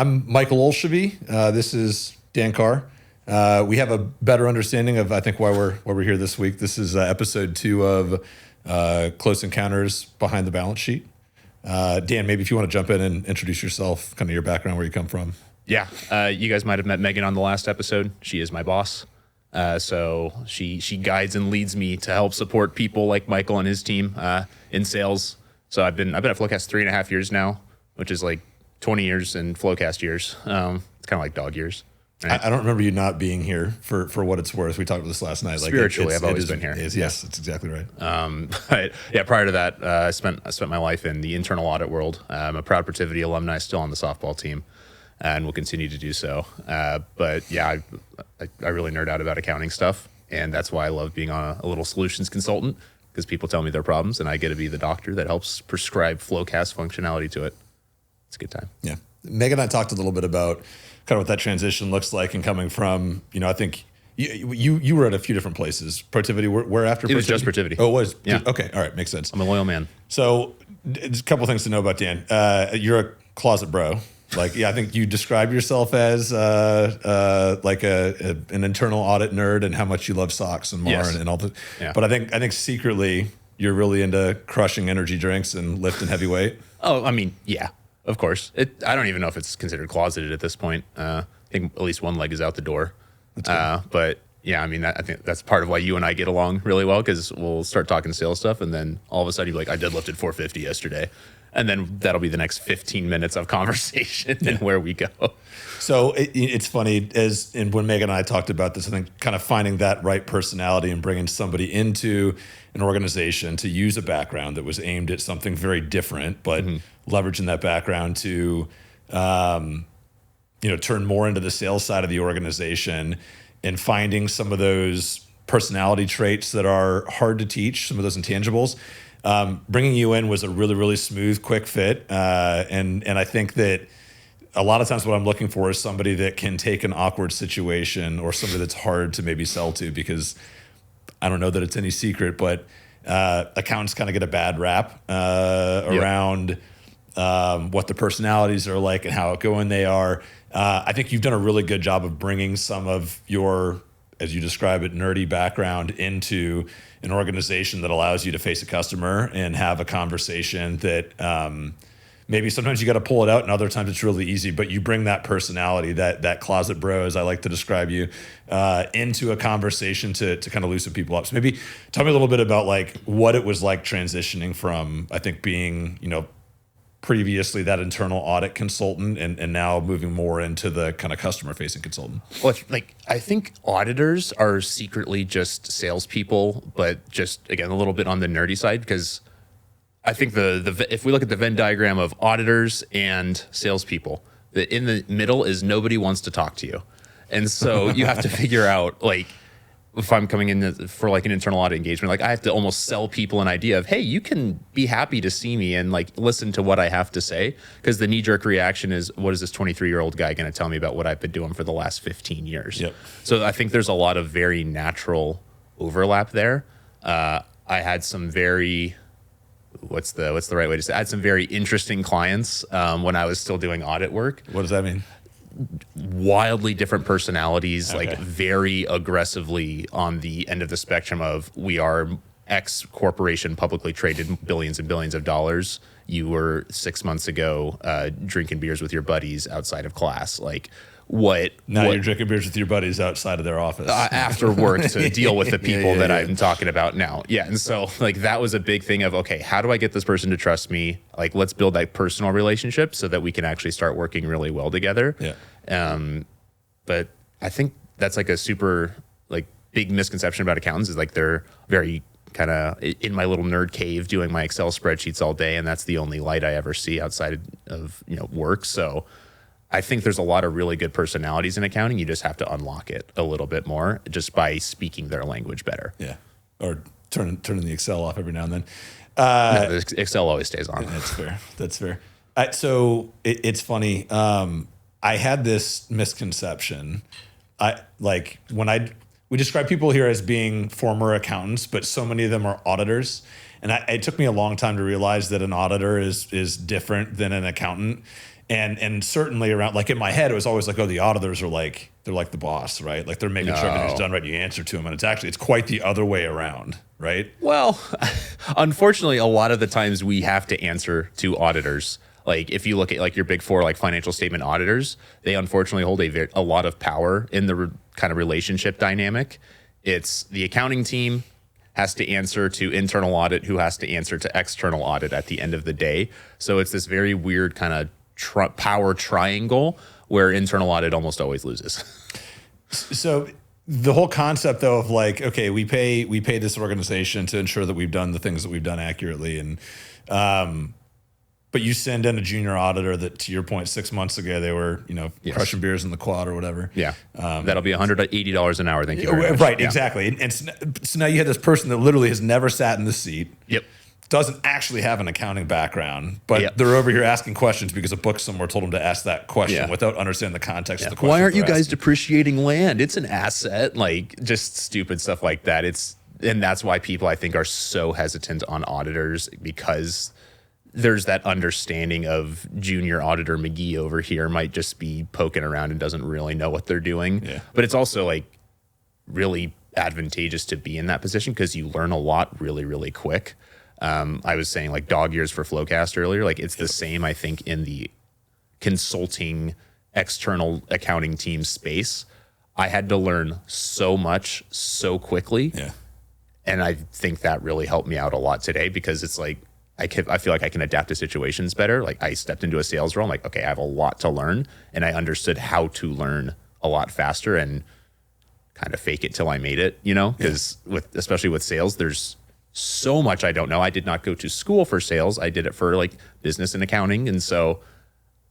I'm Michael Olshove. This is Dan Carr. We have a better understanding of, I think, why we're here this week. This is episode 2 of Close Encounters Behind the Balance Sheet. Dan, maybe if you want to jump in and introduce yourself, kind of your background, where you come from. Yeah, you guys might have met Megan on the last episode. She is my boss. So she guides and leads me to help support people like Michael and his team in sales. So I've been at Flowcast 3.5 years now, which is like 20 years in Flowcast years. It's kind of like dog years. Right? I don't remember you not being here for what it's worth. We talked about this last night. Spiritually, I've always been here. Yes, that's exactly right. But yeah, prior to that, I spent my life in the internal audit world. I'm a proud Protiviti alumni, still on the softball team, and will continue to do so. But yeah, I really nerd out about accounting stuff, and that's why I love being a little solutions consultant, because people tell me their problems, and I get to be the doctor that helps prescribe Flowcast functionality to it. It's a good time. Yeah. Megan and I talked a little bit about kind of what that transition looks like, and coming from, I think you were at a few different places. Protiviti, where after Protiviti? It was just Protiviti. Oh, it was? Yeah. Okay. All right. Makes sense. I'm a loyal man. So there's a couple things to know about Dan. You're a closet bro. I think you describe yourself as like an internal audit nerd, and how much you love socks and more. Yes. and all the. Yeah. But I think secretly you're really into crushing energy drinks and lifting heavy weight. Oh, I mean, yeah, of course. I don't even know if it's considered closeted at this point. I think at least one leg is out the door. But yeah, I mean, I think that's part of why you and I get along really well, because we'll start talking sales stuff, and then all of a sudden you'll be like, I deadlifted 450 yesterday. And then that'll be the next 15 minutes of conversation and where we go. So it's funny, when Megan and I talked about this, I think kind of finding that right personality and bringing somebody into an organization to use a background that was aimed at something very different, but leveraging that background to, turn more into the sales side of the organization, and finding some of those personality traits that are hard to teach, some of those intangibles. Bringing you in was a really, really smooth, quick fit. And I think that a lot of times what I'm looking for is somebody that can take an awkward situation, or somebody that's hard to maybe sell to, because I don't know that it's any secret, but accountants kind of get a bad rap around what the personalities are like and how outgoing they are. I think you've done a really good job of bringing some of your, as you describe it, nerdy background into an organization that allows you to face a customer and have a conversation that maybe sometimes you got to pull it out, and other times it's really easy, but you bring that personality, that closet bro, as I like to describe you, into a conversation to kind of loosen people up. So maybe tell me a little bit about like what it was like transitioning from, I think, being, previously that internal audit consultant, and now moving more into the kind of customer facing consultant. Well, I think auditors are secretly just salespeople, but just, again, a little bit on the nerdy side, because I think if we look at the Venn diagram of auditors and salespeople, the in the middle is nobody wants to talk to you. And so you have to figure out, like, if I'm coming in for like an internal audit engagement, like I have to almost sell people an idea of, hey, you can be happy to see me and like listen to what I have to say, because the knee-jerk reaction is, what is this 23-year-old guy going to tell me about what I've been doing for the last 15 years? Yep. So I think there's a lot of very natural overlap there. I had some very, what's the right way to say it? I had some very interesting clients when I was still doing audit work. What does that mean? Wildly different personalities, Okay. like very aggressively on the end of the spectrum of, we are X corporation, publicly traded, billions and billions of dollars. You were 6 months ago drinking beers with your buddies outside of class. Like, Now you're drinking beers with your buddies outside of their office after work to deal with the people Yeah. I'm talking about now. Yeah. And so like that was a big thing of, okay, how do I get this person to trust me? Like, let's build that personal relationship so that we can actually start working really well together. Yeah. But I think that's like a super like big misconception about accountants, is like they're very kind of in my little nerd cave doing my Excel spreadsheets all day, and that's the only light I ever see outside of work. So I think there's a lot of really good personalities in accounting. You just have to unlock it a little bit more just by speaking their language better. Yeah. Or turning the Excel off every now and then. No, the Excel always stays on. That's fair. So it's funny. I had this misconception. We describe people here as being former accountants, but so many of them are auditors. And it took me a long time to realize that an auditor is different than an accountant. And certainly around, like in my head, it was always like, oh, the auditors are like, they're like the boss, right? Like they're making sure everything's done right. You answer to them. And it's quite the other way around, right? Well, unfortunately, a lot of the times we have to answer to auditors. Like if you look at like your big four, like financial statement auditors, they unfortunately hold a lot of power in the kind of relationship dynamic. It's the accounting team has to answer to internal audit, who has to answer to external audit at the end of the day. So it's this very weird kind of power triangle where internal audit almost always loses. So the whole concept though of like, okay, we pay this organization to ensure that we've done the things that we've done accurately. And, but you send in a junior auditor that, to your point, 6 months ago, they were, crushing beers in the quad or whatever. Yeah. That'll be $180 an hour. Thank you very much. Right. Yeah. Exactly. And so now you have this person that literally has never sat in the seat. Yep. Doesn't actually have an accounting background, but they're over here asking questions because a book somewhere told them to ask that question without understanding the context of the question. Why aren't you guys depreciating land? It's an asset. Like just stupid stuff like that. And that's why people I think are so hesitant on auditors, because there's that understanding of junior auditor McGee over here might just be poking around and doesn't really know what they're doing. Yeah. But it's also like really advantageous to be in that position because you learn a lot really, really quick. I was saying like dog years for Flowcast earlier. Like it's the same, I think, in the consulting external accounting team space. I had to learn so much so quickly. Yeah. And I think that really helped me out a lot today because it's like, I feel like I can adapt to situations better. Like I stepped into a sales role. I'm like, okay, I have a lot to learn. And I understood how to learn a lot faster and kind of fake it till I made it, because especially with sales, there's so much I don't know. I did not go to school for sales. I did it for like business and accounting. And so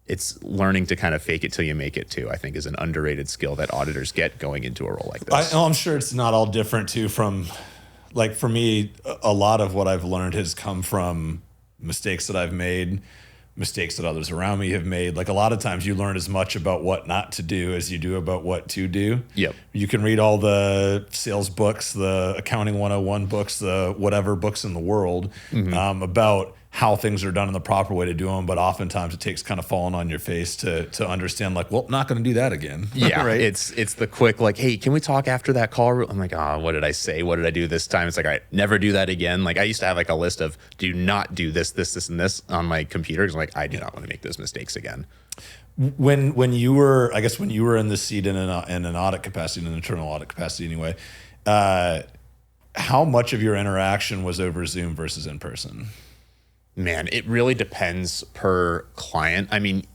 it's learning to kind of fake it till you make it too, I think is an underrated skill that auditors get going into a role like this. I'm sure it's not all different too from, like for me, a lot of what I've learned has come from mistakes that I've made, mistakes that others around me have made. Like a lot of times you learn as much about what not to do as you do about what to do. Yep. You can read all the sales books, the accounting 101 books, the whatever books in the world about how things are done in the proper way to do them. But oftentimes it takes kind of falling on your face to understand like, well, I'm not going to do that again. Yeah. Right. It's the quick, like, hey, can we talk after that call? I'm like, what did I say? What did I do this time? It's like, all right, never do that again. Like I used to have like a list of do not do this, and this on my computer. It's like, I do not want to make those mistakes again. When you were, I guess when you were in the seat in an audit capacity, in an internal audit capacity anyway, how much of your interaction was over Zoom versus in person? Man, it really depends per client. I mean,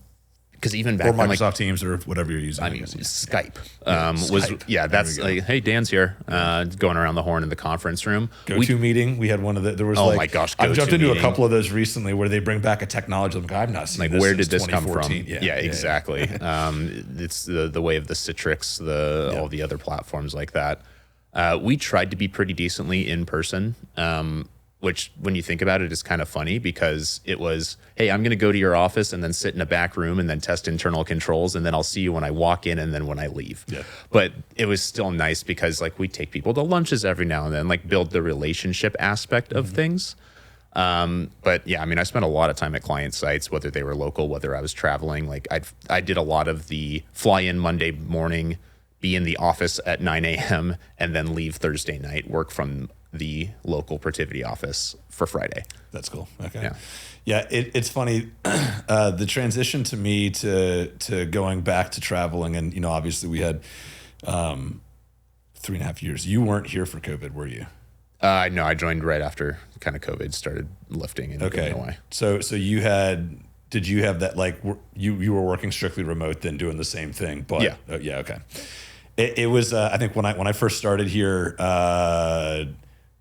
because even back or Microsoft Teams or whatever you're using. I mean, Skype that's like, hey, Dan's here, going around the horn in the conference room. Go-to meeting. We had one of the. There was my gosh, I've jumped into a couple of those recently where they bring back a technology. I'm like, I've not seen like this where since did this come from? Yeah, exactly. It's the way of the Citrix, all the other platforms like that. We tried to be pretty decently in person. Which when you think about it is kind of funny because it was, hey, I'm going to go to your office and then sit in a back room and then test internal controls. And then I'll see you when I walk in and then when I leave. Yeah. But it was still nice because like we take people to lunches every now and then, like build the relationship aspect of things. But yeah, I mean, I spent a lot of time at client sites, whether they were local, whether I was traveling. Like I did a lot of the fly in Monday morning, be in the office at 9 a.m. and then leave Thursday night, work from the local Protiviti office for Friday. That's cool. Okay. Yeah. It's funny. The transition to me to going back to traveling and, obviously we had 3.5 years. You weren't here for COVID, were you? No, I joined right after kind of COVID started lifting and going away. So did you have that, like you were working strictly remote then doing the same thing, but yeah. Okay. It was, I think when I first started here,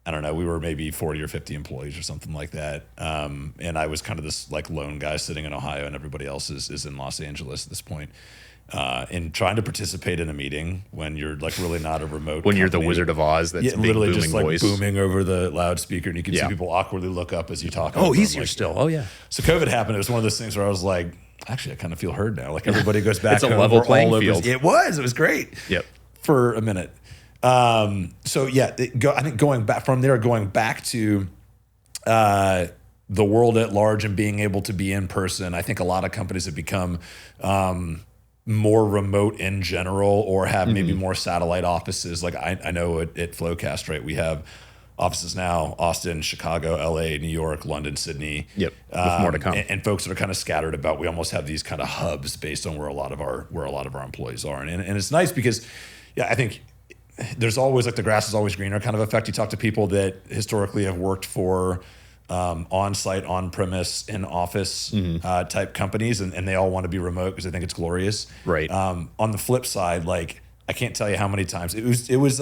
I don't know, we were maybe 40 or 50 employees or something like that. And I was kind of this like lone guy sitting in Ohio and everybody else is in Los Angeles at this point. And trying to participate in a meeting when you're like really not a remote when company. You're the Wizard of Oz, that's literally big just like voice. Booming over the loudspeaker and you can see people awkwardly look up as you talk. Oh, he's here still. Oh yeah. So COVID happened. It was one of those things where I was like, actually, I kind of feel heard now. Like everybody goes back. It's a level playing field. It was great. Yep. For a minute. So yeah, I think going back from there, going back to the the world at large and being able to be in person. I think a lot of companies have become more remote in general, or have maybe more satellite offices. Like I know at Flowcast, right, we have offices now: Austin, Chicago, LA, New York, London, Sydney. Yep. With more to come. And folks that are kind of scattered about. We almost have these kind of hubs based on where a lot of our employees are. And it's nice because, yeah, I think there's always, like, the grass is always greener kind of effect. You talk to people that historically have worked for on-site, on-premise, in-office type companies, and they all want to be remote because they think it's glorious. Right. On the flip side, like, I can't tell you how many times it was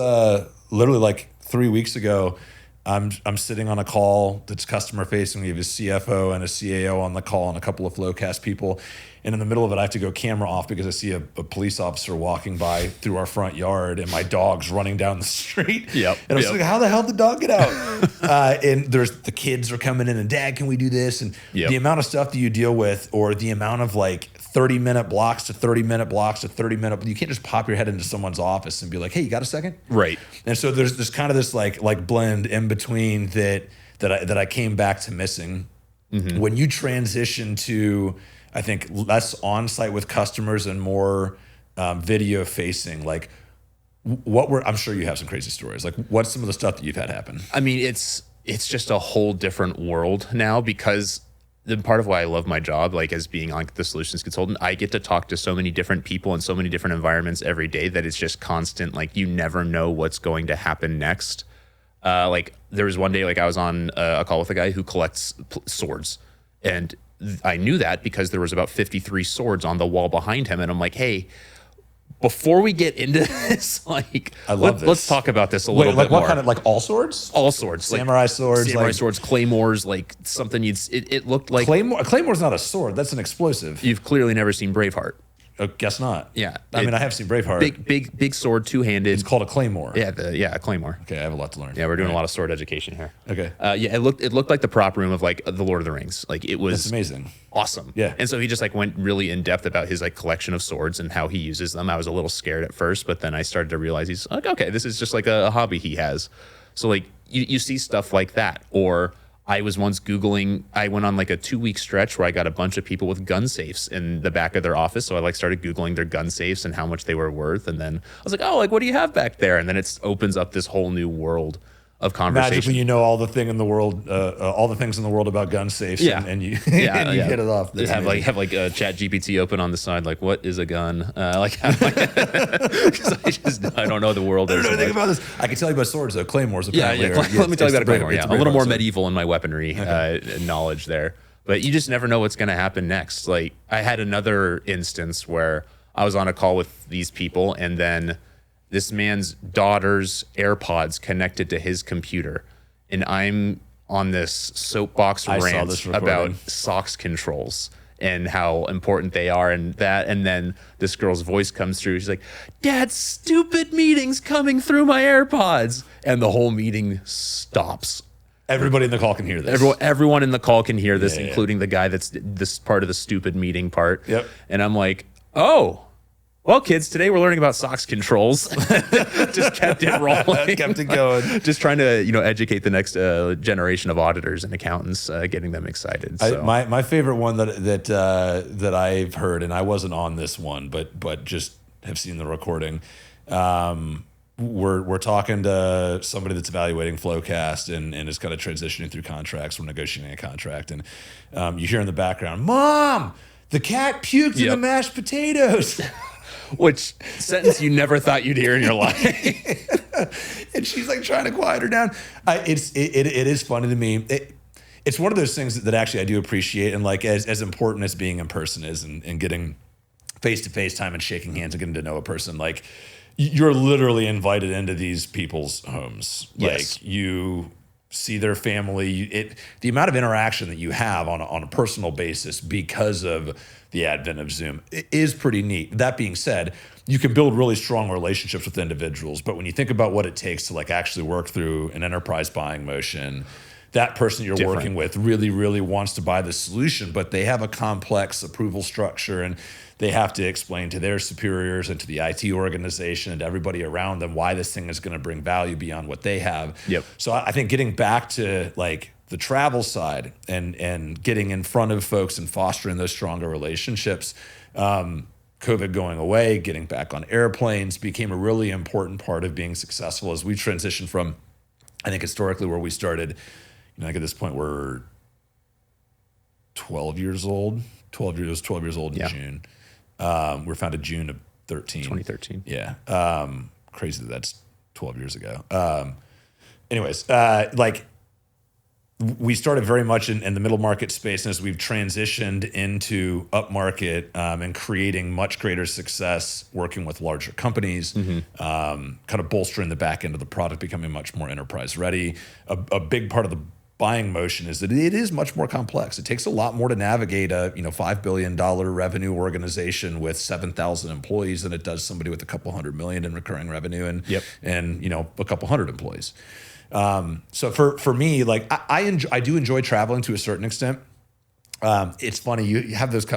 literally like 3 weeks ago. I'm sitting on a call that's customer facing. We have a CFO and a CAO on the call and a couple of Flowcast people. And in the middle of it, I have to go camera off because I see a police officer walking by through our front yard and my dog's running down the street. Yep. And I'm like, how the hell did the dog get out? And there's the kids are coming in and, Dad, can we do this? And the amount of stuff that you deal with, or the amount of like 30-minute blocks to 30-minute blocks to 30-minute, you can't just pop your head into someone's office and be like, hey, you got a second? Right. And so there's this kind of this like blend in between that I came back to missing. When you transition to, I think, less on-site with customers and more video facing, like I'm sure you have some crazy stories. Like, what's some of the stuff that you've had happen? I mean, it's just a whole different world now, because the part of why I love my job, like as being like the solutions consultant, I get to talk to so many different people in so many different environments every day that it's just constant. Like, you never know what's going to happen next. Like, there was one day, like, I was on a call with a guy who collects swords, and I knew that because there was about 53 swords on the wall behind him. And I'm like, hey, before we get into this, like, I love this. Let's talk about this a little bit like more. What kind of, like, all swords? All swords. Samurai swords? Samurai like, swords, claymores, like something it looked like. Claymore's not a sword. That's an explosive. You've clearly never seen Braveheart. Guess not. Yeah. I mean, I have seen Braveheart. Big sword, two-handed. It's called a claymore. Yeah, a claymore. Okay, I have a lot to learn. Yeah, we're doing a lot of sword education here. Okay. Yeah, it looked like the prop room of like the Lord of the Rings. Like, it was That's amazing. Awesome. Yeah. And so he just like went really in depth about his like collection of swords and how he uses them. I was a little scared at first, but then I started to realize he's like, okay, this is just like a hobby he has. So like you see stuff like that. Or I was once Googling, I went on like a 2-week stretch where I got a bunch of people with gun safes in the back of their office. So I like started Googling their gun safes and how much they were worth. And then I was like, oh, like, what do you have back there? And then it opens up this whole new world of conversation. Magically, you know all the things in the world about gun safes, and you hit it off. Have like a Chat GPT open on the side, like, what is a gun? Because I don't know the world. I don't know anything about this. I can tell you about swords, though. Claymores, apparently. Let me tell you about a claymore. Yeah, a little more sword. medieval in my weaponry knowledge there. But you just never know what's going to happen next. Like, I had another instance where I was on a call with these people, and then this man's daughter's AirPods connected to his computer, and I'm on this soapbox rant about SOX controls and how important they are and that. And then this girl's voice comes through. She's like, Dad, stupid meetings coming through my AirPods. And the whole meeting stops. Everybody in the call can hear this. Everyone in the call can hear this, including the guy that's this part of the stupid meeting part. Yep. And I'm like, oh, well, kids, today we're learning about SOX controls. Just kept it rolling. Kept it going. Just trying to, educate the next generation of auditors and accountants, getting them excited. So. My favorite one that I've heard, and I wasn't on this one, but just have seen the recording. We're talking to somebody that's evaluating Flowcast and is kind of transitioning through contracts. We're negotiating a contract, and you hear in the background, "Mom, the cat puked in the mashed potatoes." Which sentence you never thought you'd hear in your life. And she's like trying to quiet her down. It is funny to me. It's one of those things that actually I do appreciate, and like as important as being in person is, and getting face-to-face time and shaking hands and getting to know a person. Like, you're literally invited into these people's homes. Yes. Like, you see their family. The amount of interaction that you have on a personal basis because of the advent of Zoom is pretty neat. That being said, you can build really strong relationships with individuals, but when you think about what it takes to like actually work through an enterprise buying motion, that person you're working with really, really wants to buy the solution, but they have a complex approval structure, and they have to explain to their superiors and to the IT organization and to everybody around them why this thing is going to bring value beyond what they have. Yep. So I think getting back to like the travel side and getting in front of folks and fostering those stronger relationships. COVID going away, getting back on airplanes became a really important part of being successful as we transitioned from, I think historically where we started, I think at this point we're 12 years old. 12 years old in June. We were founded June of 2013. Yeah. Crazy that's 12 years ago. We started very much in the middle market space, and as we've transitioned into upmarket and creating much greater success working with larger companies, kind of bolstering the back end of the product, becoming much more enterprise ready. A big part of the buying motion is that it is much more complex. It takes a lot more to navigate a $5 billion revenue organization with 7,000 employees than it does somebody with a couple $100 million in recurring revenue and a couple hundred employees. So for me, like I do enjoy traveling to a certain extent. It's funny, you have those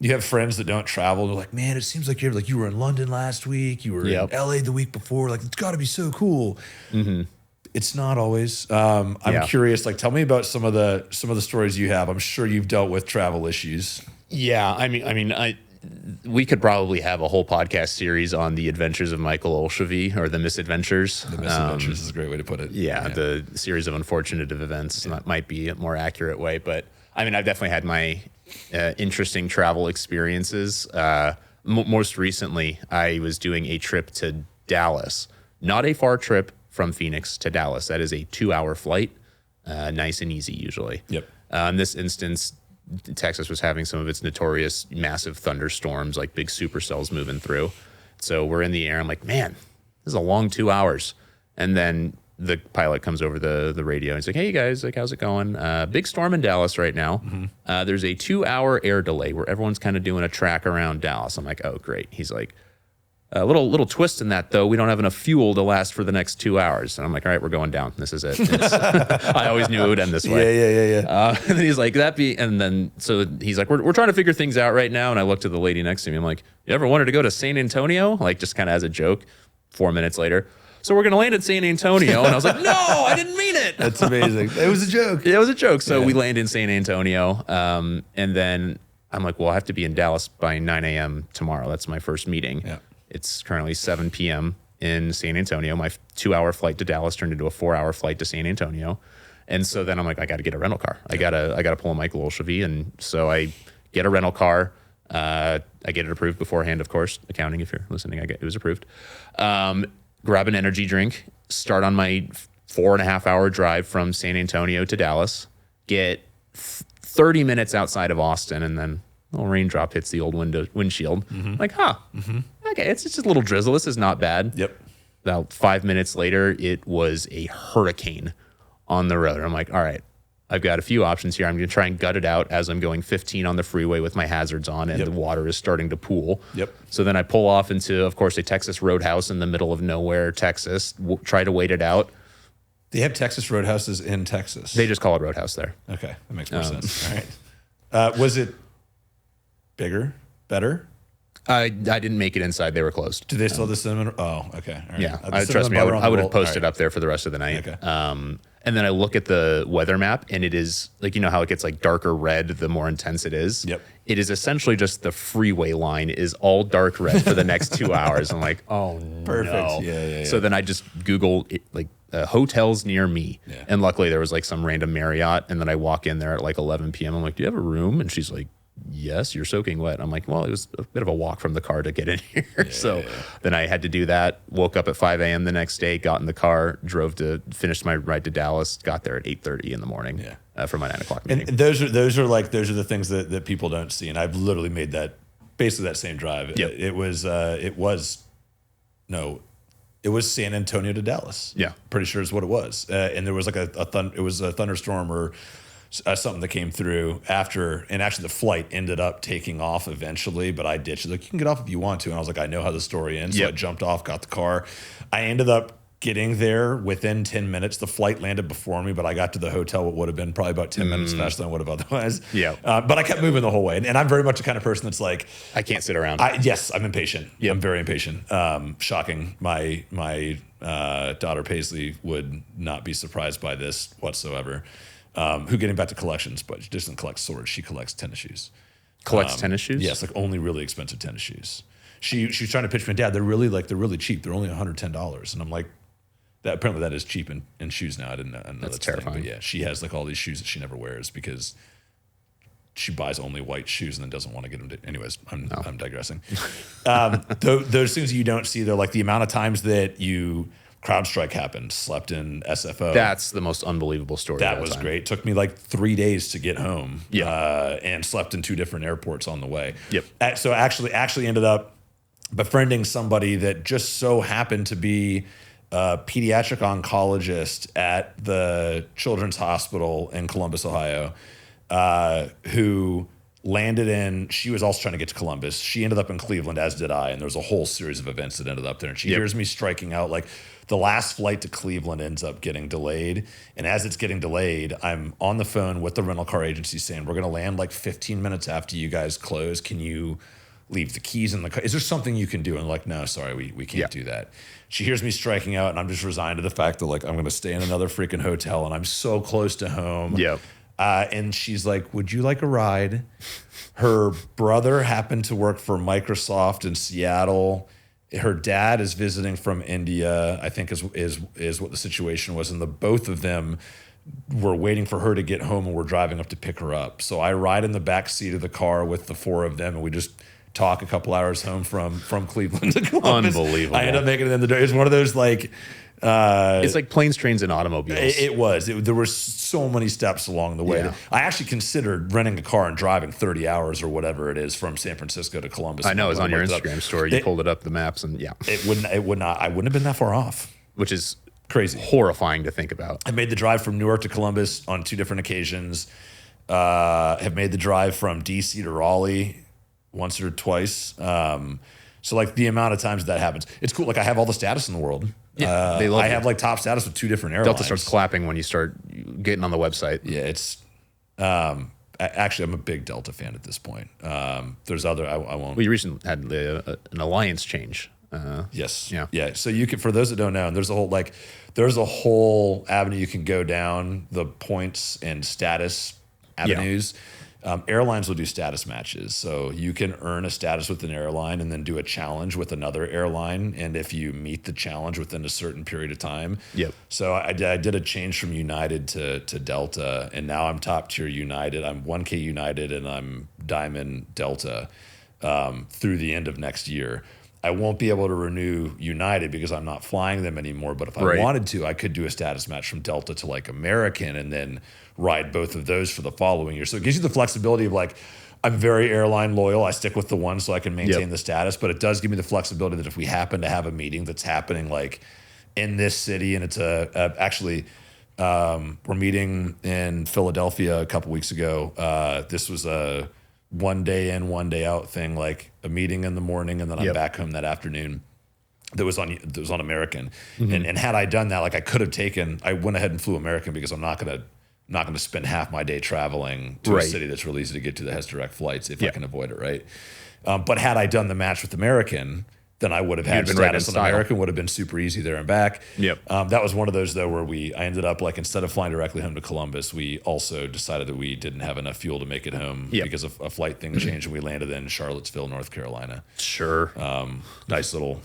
you have friends that don't travel. They're like, man, it seems like you were in London last week. You were in LA the week before. Like, it's got to be so cool. It's not always. I'm curious. Like, tell me about some of the stories you have. I'm sure you've dealt with travel issues. Yeah, we could probably have a whole podcast series on the adventures of Michael Olshove, or the misadventures. The misadventures is a great way to put it. Yeah, the series of unfortunate events. That might be a more accurate way, but I've definitely had my interesting travel experiences. Most recently, I was doing a trip to Dallas. Not a far trip from Phoenix to Dallas. That is a 2-hour flight, nice and easy usually. Yep. In this instance, Texas was having some of its notorious massive thunderstorms, like big supercells moving through. So we're in the air. I'm like, man, this is a long 2 hours. And then the pilot comes over the radio and he's like, hey, you guys, like, how's it going? Big storm in Dallas right now. There's a 2-hour air delay where everyone's kind of doing a track around Dallas. I'm like, oh, great. He's like, a little twist in that, though. We don't have enough fuel to last for the next 2 hours. And I'm like, all right, we're going down. This is it. I always knew it would end this way. Yeah. And then he's like, so he's like, we're trying to figure things out right now. And I looked at the lady next to me. I'm like, you ever wanted to go to San Antonio? Like, just kind of as a joke. 4 minutes later, so we're going to land at San Antonio. And I was like, no, I didn't mean it. That's amazing. It was a joke. It was a joke. So we land in San Antonio. And then I'm like, well, I have to be in Dallas by 9 a.m. tomorrow. That's my first meeting. Yeah. It's currently 7 p.m. in San Antonio. My 2-hour flight to Dallas turned into a 4-hour flight to San Antonio. And so then I'm like, I got to get a rental car. I gotta pull a Michael Olshove. And so I get a rental car. I get it approved beforehand, of course. Accounting, if you're listening, it was approved. Grab an energy drink, start on my 4.5-hour drive from San Antonio to Dallas, get 30 minutes outside of Austin, and then a little raindrop hits the old windshield. Like, okay, it's just a little drizzle. This is not bad. Yep. About 5 minutes later, it was a hurricane on the road. I'm like, all right, I've got a few options here. I'm going to try and gut it out as I'm going 15 on the freeway with my hazards on, and the water is starting to pool. Yep. So then I pull off into, of course, a Texas roadhouse in the middle of nowhere, Texas. Try to wait it out. They have Texas roadhouses in Texas. They just call it roadhouse there. Okay, that makes more sense. All right. Was it bigger, better? I didn't make it inside. They were closed. Do they still have the cinnamon? Oh, okay. All right. Yeah. Trust me, I would have posted up there for the rest of the night. Okay. And then I look at the weather map, and it is like, how it gets like darker red the more intense it is. Yep. It is essentially just the freeway line is all dark red for the next 2 hours. I'm like, oh, perfect. No. Yeah. So then I just Google hotels near me. Yeah. And luckily there was like some random Marriott. And then I walk in there at like 11 p.m. I'm like, do you have a room? And she's like, yes, you're soaking wet. I'm like, well, it was a bit of a walk from the car to get in here. Then I had to do that. Woke up at 5 a.m. the next day, got in the car, finished my ride to Dallas, got there at 8:30 in the morning for my 9 o'clock meeting. And those are the things that people don't see. And I've literally made basically that same drive. Yep. It was San Antonio to Dallas. Yeah. Pretty sure is what it was. And there was like it was a thunderstorm or something that came through after, and actually the flight ended up taking off eventually, but I ditched it. Like, you can get off if you want to. And I was like, I know how the story ends. So I jumped off, got the car. I ended up getting there within 10 minutes. The flight landed before me, but I got to the hotel what would have been probably about 10 minutes faster than I would have otherwise. Yeah. But I kept moving the whole way. And I'm very much the kind of person that's like, I can't sit around. Yes, I'm impatient. Yep. I'm very impatient. Shocking. My daughter Paisley would not be surprised by this whatsoever. who, getting back to collections, but she doesn't collect swords. She collects tennis shoes. Collects tennis shoes? Yes, like only really expensive tennis shoes. She's trying to pitch me, Dad, they're really cheap. They're only $110. And I'm like, that apparently that is cheap in shoes now. I didn't know that's terrifying. But yeah, she has like all these shoes that she never wears because she buys only white shoes and then doesn't want to get them to. Anyways, I'm digressing. Those things you don't see, they're like the amount of times that you CrowdStrike happened, slept in SFO. That's the most unbelievable story. That was great. Took me like 3 days to get home. Yeah. And slept in 2 different airports on the way. Yep. So actually ended up befriending somebody that just so happened to be a pediatric oncologist at the Children's Hospital in Columbus, Ohio, who landed in, she was also trying to get to Columbus. She ended up in Cleveland, as did I, and there was a whole series of events that ended up there. And she hears me striking out, like the last flight to Cleveland ends up getting delayed. And as it's getting delayed, I'm on the phone with the rental car agency saying, we're going to land like 15 minutes after you guys close. Can you leave the keys in the car? Is there something you can do? And like, no, sorry, we can't do that. She hears me striking out, and I'm just resigned to the fact that like I'm going to stay in another freaking hotel, and I'm so close to home. Yep. And she's like, would you like a ride? Her brother happened to work for Microsoft in Seattle. Her dad is visiting from India, I think is what the situation was. And the both of them were waiting for her to get home, and we're driving up to pick her up. So I ride in the back seat of the car with the 4 of them, and we just talk a couple hours home from Cleveland to Columbus. Unbelievable. I ended up making it in the door. It was one of those like, it's like planes, trains, and automobiles. It was. There were so many steps along the way. Yeah. I actually considered renting a car and driving 30 hours or whatever it is from San Francisco to Columbus. I know, it was on your Instagram story. You pulled it up, the maps, and I wouldn't have been that far off. Which is crazy. Horrifying to think about. I made the drive from Newark to Columbus on 2 different occasions. Have made the drive from DC to Raleigh once or twice. So like the amount of times that happens, it's cool. Like I have all the status in the world. Yeah, they love I it. have like top status with 2 different airlines. Delta starts clapping when you start getting on the website. Yeah, it's actually I'm a big Delta fan at this point. There's other I won't. We recently had an alliance change. Yes. Yeah. So you can, for those that don't know, and there's a whole avenue you can go down, the points and status avenues. Airlines will do status matches. So you can earn a status with an airline and then do a challenge with another airline. And if you meet the challenge within a certain period of time. Yep. So I did a change from United to Delta, and now I'm top tier United. I'm 1K United and I'm Diamond Delta through the end of next year. I won't be able to renew United because I'm not flying them anymore. But if I wanted to, I could do a status match from Delta to like American and then ride both of those for the following year. So it gives you the flexibility of like, I'm very airline loyal. I stick with the one so I can maintain the status. But it does give me the flexibility that if we happen to have a meeting that's happening like in this city, and it's actually we're meeting in Philadelphia a couple weeks ago. This was a 1 day in, 1 day out thing, like a meeting in the morning, and then I'm back home that afternoon. That was on American. And had I done that, like I went ahead and flew American because I'm not gonna spend half my day traveling to a city that's really easy to get to that has direct flights if I can avoid it, right? But had I done the match with American, then I would have had status on American, would have been super easy there and back. That was one of those though where I ended up like, instead of flying directly home to Columbus, we also decided that we didn't have enough fuel to make it home because of a flight thing changed, and we landed in Charlottesville, North Carolina. Sure. Nice little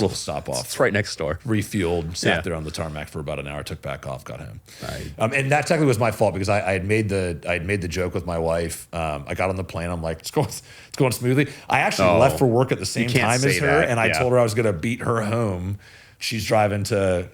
stop off. It's right next door. Refueled, sat there on the tarmac for about an hour, took back off, got home. And that technically was my fault because I had made the joke with my wife. I got on the plane. I'm like, it's going smoothly. I actually left for work at the same time as her, and I told her I was going to beat her home. She's driving to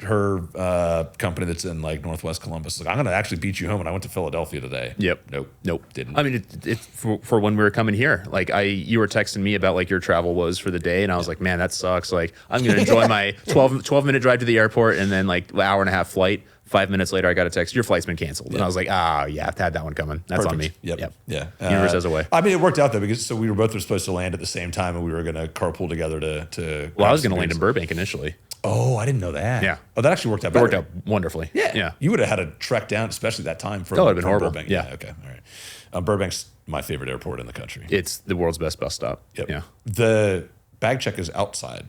her company that's in like Northwest Columbus. Like, I'm going to actually beat you home. And I went to Philadelphia today. Nope. Didn't. I mean, it's for when we were coming here, like you were texting me about like your travel woes for the day. And I was like, man, that sucks. Like I'm going to enjoy my 12-minute drive to the airport and then like an hour and a half flight. 5 minutes later, I got a text, your flight's been canceled. And I was like, I've had that one coming. That's on me. Yep. Yeah. Universe has a way. I mean, it worked out though, because we were both supposed to land at the same time, and we were going to carpool together to. Well, I was going to land in Burbank initially. Oh, I didn't know that. Yeah. Oh, that actually worked out better. It worked out wonderfully. Yeah. You would have had to trek down, especially that time from. That would have been horrible. Burbank. Yeah. Okay. All right. Burbank's my favorite airport in the country. It's the world's best bus stop. Yep. Yeah. The bag check is outside.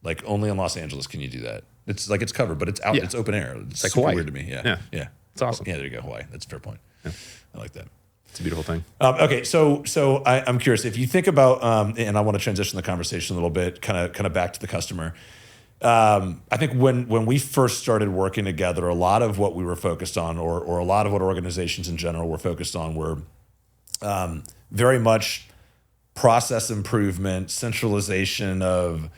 Like only in Los Angeles can you do that. It's like it's covered, but it's out. Yeah. It's open air. It's like super Hawaii. weird to me. Yeah. It's awesome. Yeah, there you go, Hawaii. That's a fair point. Yeah. I like that. It's a beautiful thing. Okay, so I'm curious if you think about, and I want to transition the conversation a little bit, kind of back to the customer. I think when we first started working together, a lot of what we were focused on, or a lot of what organizations in general were focused on, were very much process improvement, centralization of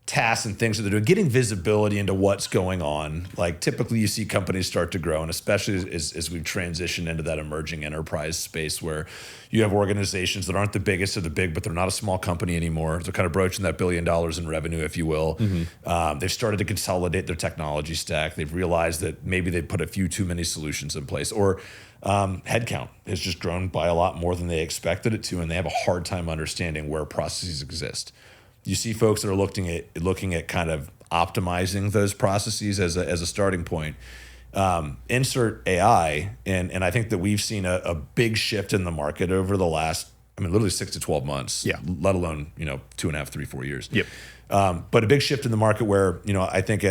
tasks and things that they're doing, getting visibility into what's going on. Like typically you see companies start to grow, and especially as we've transitioned into that emerging enterprise space where you have organizations that aren't the biggest of the big, but they're not a small company anymore. They're kind of broaching that $1 billion in revenue, if you will. They've started to consolidate their technology stack. They've realized that maybe they put a few too many solutions in place, or headcount has just grown by a lot more than they expected it to, and they have a hard time understanding where processes exist. You see folks that are looking at kind of optimizing those processes as a starting point. Insert AI, and I think that we've seen a big shift in the market over the last, literally 6 to 12 months. Yeah. Let alone 2.5, 3, 4 years. Yep. But a big shift in the market where I think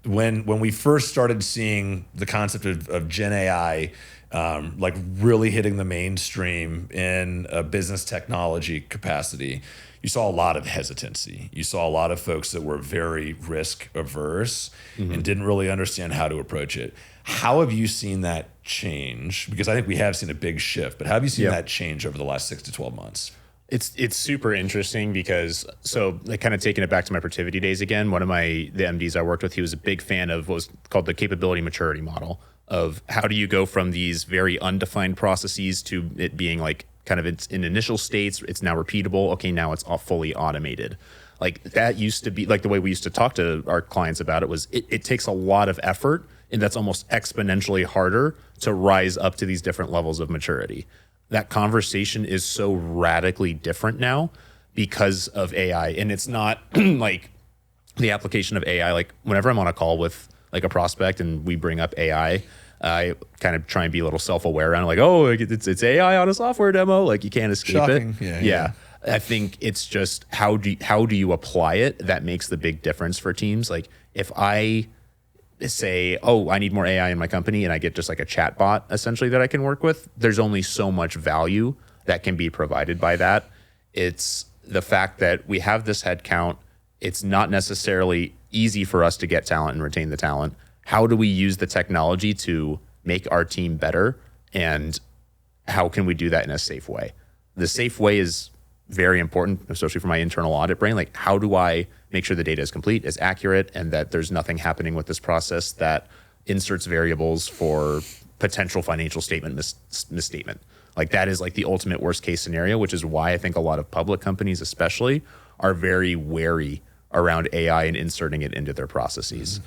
when we first started seeing the concept of Gen AI. Like really hitting the mainstream in a business technology capacity, you saw a lot of hesitancy. You saw a lot of folks that were very risk averse and didn't really understand how to approach it. How have you seen that change? Because I think we have seen a big shift, but how have you seen that change over the last 6 to 12 months? It's super interesting because, so like kind of taking it back to my Protiviti days again, one of the MDs I worked with, he was a big fan of what was called the capability maturity model, of how do you go from these very undefined processes to it being like kind of it's in initial states, it's now repeatable. Okay, now it's all fully automated. Like that used to be like the way we used to talk to our clients about it was it takes a lot of effort, and that's almost exponentially harder to rise up to these different levels of maturity. That conversation is so radically different now because of AI. And it's not like the application of AI. Like whenever I'm on a call with like a prospect and we bring up AI, I kind of try and be a little self-aware around like, oh, it's AI on a software demo. Like you can't escape Shocking. it. Yeah. I think it's just how do you apply it that makes the big difference for teams. Like if I say, oh, I need more AI in my company, and I get just like a chat bot essentially that I can work with, there's only so much value that can be provided by that. It's the fact that we have this headcount. It's not necessarily easy for us to get talent and retain the talent. How do we use the technology to make our team better? And how can we do that in a safe way? The safe way is very important, especially for my internal audit brain. Like, how do I make sure the data is complete, is accurate, and that there's nothing happening with this process that inserts variables for potential financial statement misstatement? Like that is like the ultimate worst case scenario, which is why I think a lot of public companies especially are very wary around AI and inserting it into their processes.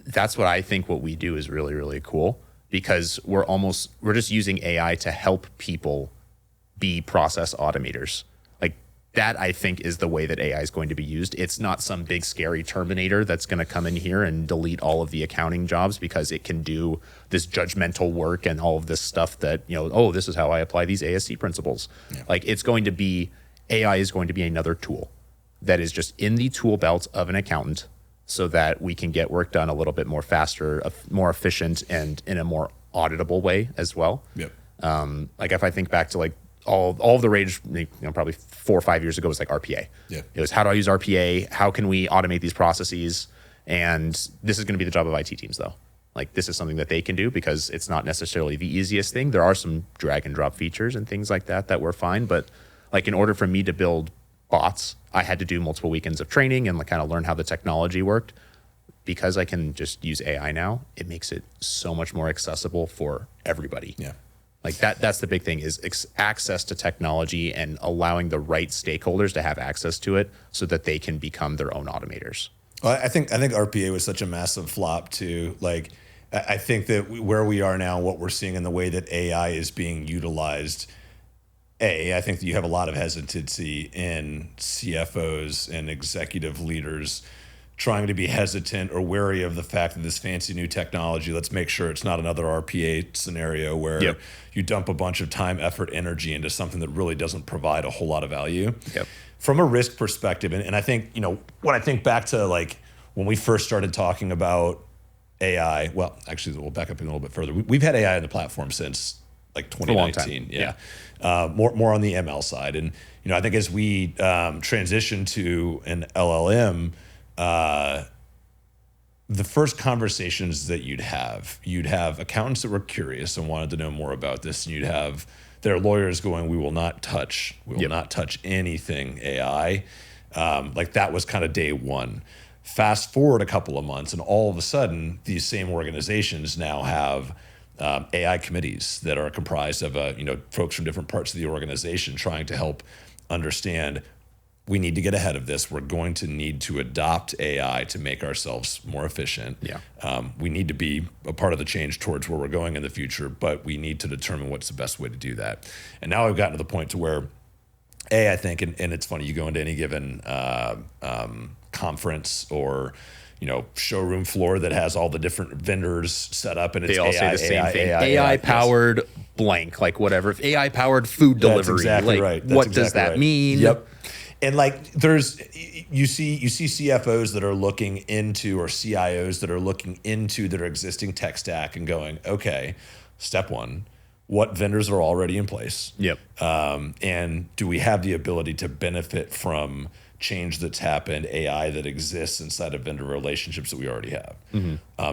That's what I think what we do is really, really cool, because we're just using AI to help people be process automators. Like that, I think, is the way that AI is going to be used. It's not some big scary Terminator that's going to come in here and delete all of the accounting jobs because it can do this judgmental work and all of this stuff that, oh, this is how I apply these ASC principles. Yeah. Like AI is going to be another tool that is just in the tool belt of an accountant so that we can get work done a little bit more faster, more efficient, and in a more auditable way as well. Yep. Like if I think back to like all of the rage, probably 4 or 5 years ago was like RPA. Yeah. It was how do I use RPA? How can we automate these processes? And this is going to be the job of IT teams though. Like this is something that they can do because it's not necessarily the easiest thing. There are some drag and drop features and things like that were fine. But like in order for me to build bots, I had to do multiple weekends of training and like kind of learn how the technology worked. Because I can just use AI now, it makes it so much more accessible for everybody. Yeah. Like that's the big thing is access to technology and allowing the right stakeholders to have access to it so that they can become their own automators. Well, I think RPA was such a massive flop too. Like I think that where we are now, what we're seeing in the way that AI is being utilized, I think that you have a lot of hesitancy in CFOs and executive leaders trying to be hesitant or wary of the fact that this fancy new technology, let's make sure it's not another RPA scenario where you dump a bunch of time, effort, energy into something that really doesn't provide a whole lot of value. Yep. From a risk perspective, and I think, when I think back to like when we first started talking about AI. Well, actually, we'll back up a little bit further. We've had AI in the platform since like 2019. Yeah. More on the ML side. And, I think as we transition to an LLM, the first conversations that you'd have accountants that were curious and wanted to know more about this, and you'd have their lawyers going, we will not touch anything AI. Like that was kind of day one. Fast forward a couple of months, and all of a sudden, these same organizations now have AI committees that are comprised of folks from different parts of the organization trying to help understand, we need to get ahead of this. We're going to need to adopt AI to make ourselves more efficient. We need to be a part of the change towards where we're going in the future, but we need to determine what's the best way to do that. And now I've gotten to the point to where, I think, and it's funny, you go into any given conference or showroom floor that has all the different vendors set up, and it's they all AI, say the same thing. AI powered blank, like whatever. If AI powered food delivery, that's exactly like, right. What does that mean? Yep. And like you see CFOs that are looking into, or CIOs that are looking into their existing tech stack and going, okay, step one, what vendors are already in place? Yep. And do we have the ability to benefit from change that's happened, AI that exists inside of vendor relationships that we already have?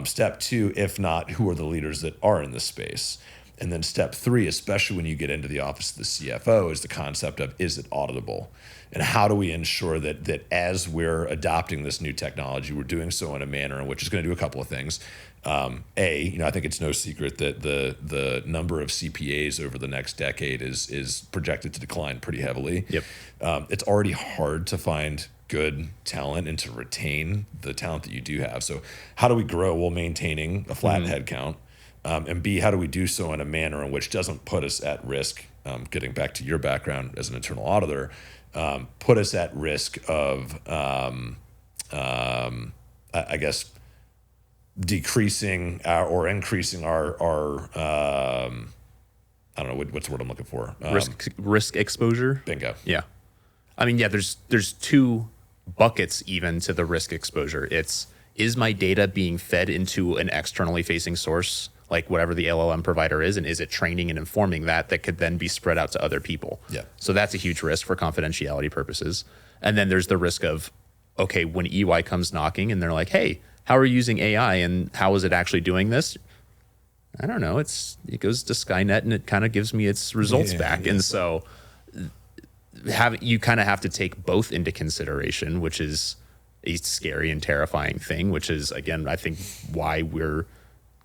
Step two, if not, who are the leaders that are in this space? And then step three, especially when you get into the office of the CFO, is the concept of, is it auditable? And how do we ensure that as we're adopting this new technology, we're doing so in a manner in which is going to do a couple of things. I think it's no secret that the number of CPAs over the next decade is projected to decline pretty heavily. Yep. It's already hard to find good talent and to retain the talent that you do have. So how do we grow while maintaining a flat head count? And B, how do we do so in a manner in which doesn't put us at risk, getting back to your background as an internal auditor, put us at risk of, I guess, decreasing or increasing our I don't know, what's the word I'm looking for? Risk exposure. Bingo. Yeah. I mean, yeah, there's two buckets even to the risk exposure. Is my data being fed into an externally facing source, like whatever the LLM provider is, and is it training and informing that could then be spread out to other people? Yeah. So that's a huge risk for confidentiality purposes. And then there's the risk of, okay, when EY comes knocking and they're like, hey, how are you using AI and how is it actually doing this? I don't know. It goes to Skynet and it kind of gives me its results back. Yeah. And so you kind of have to take both into consideration, which is a scary and terrifying thing, which is, again, I think why we're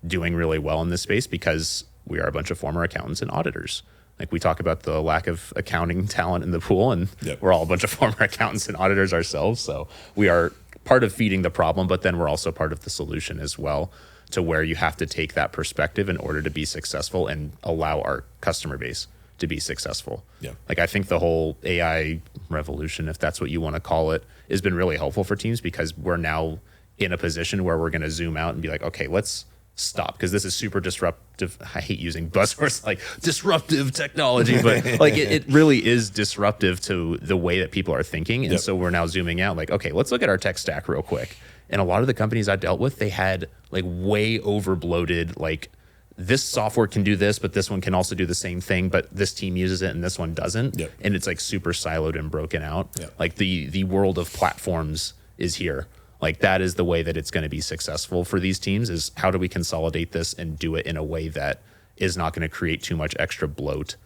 doing really well in this space, because we are a bunch of former accountants and auditors. Like, we talk about the lack of accounting talent in the pool, and we're all a bunch of former accountants and auditors ourselves. So we are part of feeding the problem, but then we're also part of the solution as well, to where you have to take that perspective in order to be successful and allow our customer base to be successful. Yeah. Like, I think the whole AI revolution, if that's what you want to call it, has been really helpful for teams, because we're now in a position where we're going to zoom out and be like, okay, let's stop, because this is super disruptive. I hate using buzzwords like disruptive technology, but like it really is disruptive to the way that people are thinking. And so we're now zooming out, like, okay, let's look at our tech stack real quick. And a lot of the companies I dealt with, they had like way over bloated, like, this software can do this, but this one can also do the same thing, but this team uses it and this one doesn't. And it's like super siloed and broken out. Like the world of platforms is here. Like, that is the way that it's going to be successful for these teams, is how do we consolidate this and do it in a way that is not going to create too much extra bloat,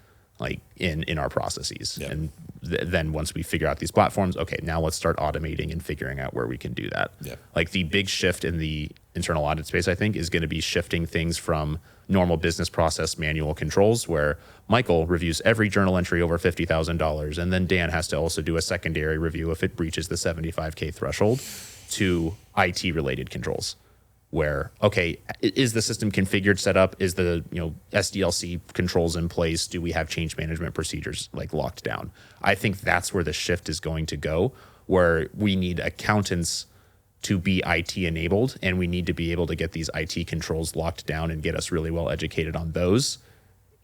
like in our processes. And then once we figure out these platforms, okay, now let's start automating and figuring out where we can do that. Like, the big shift in the internal audit space, I think, is going to be shifting things from normal business process manual controls, where Michael reviews every journal entry over $50,000, and then Dan has to also do a secondary review if it breaches the $75K threshold, to IT related controls, where, okay, is the system configured, set up? Is the SDLC controls in place? Do we have change management procedures like locked down? I think that's where the shift is going to go, where we need accountants to be IT enabled, and we need to be able to get these IT controls locked down and get us really well educated on those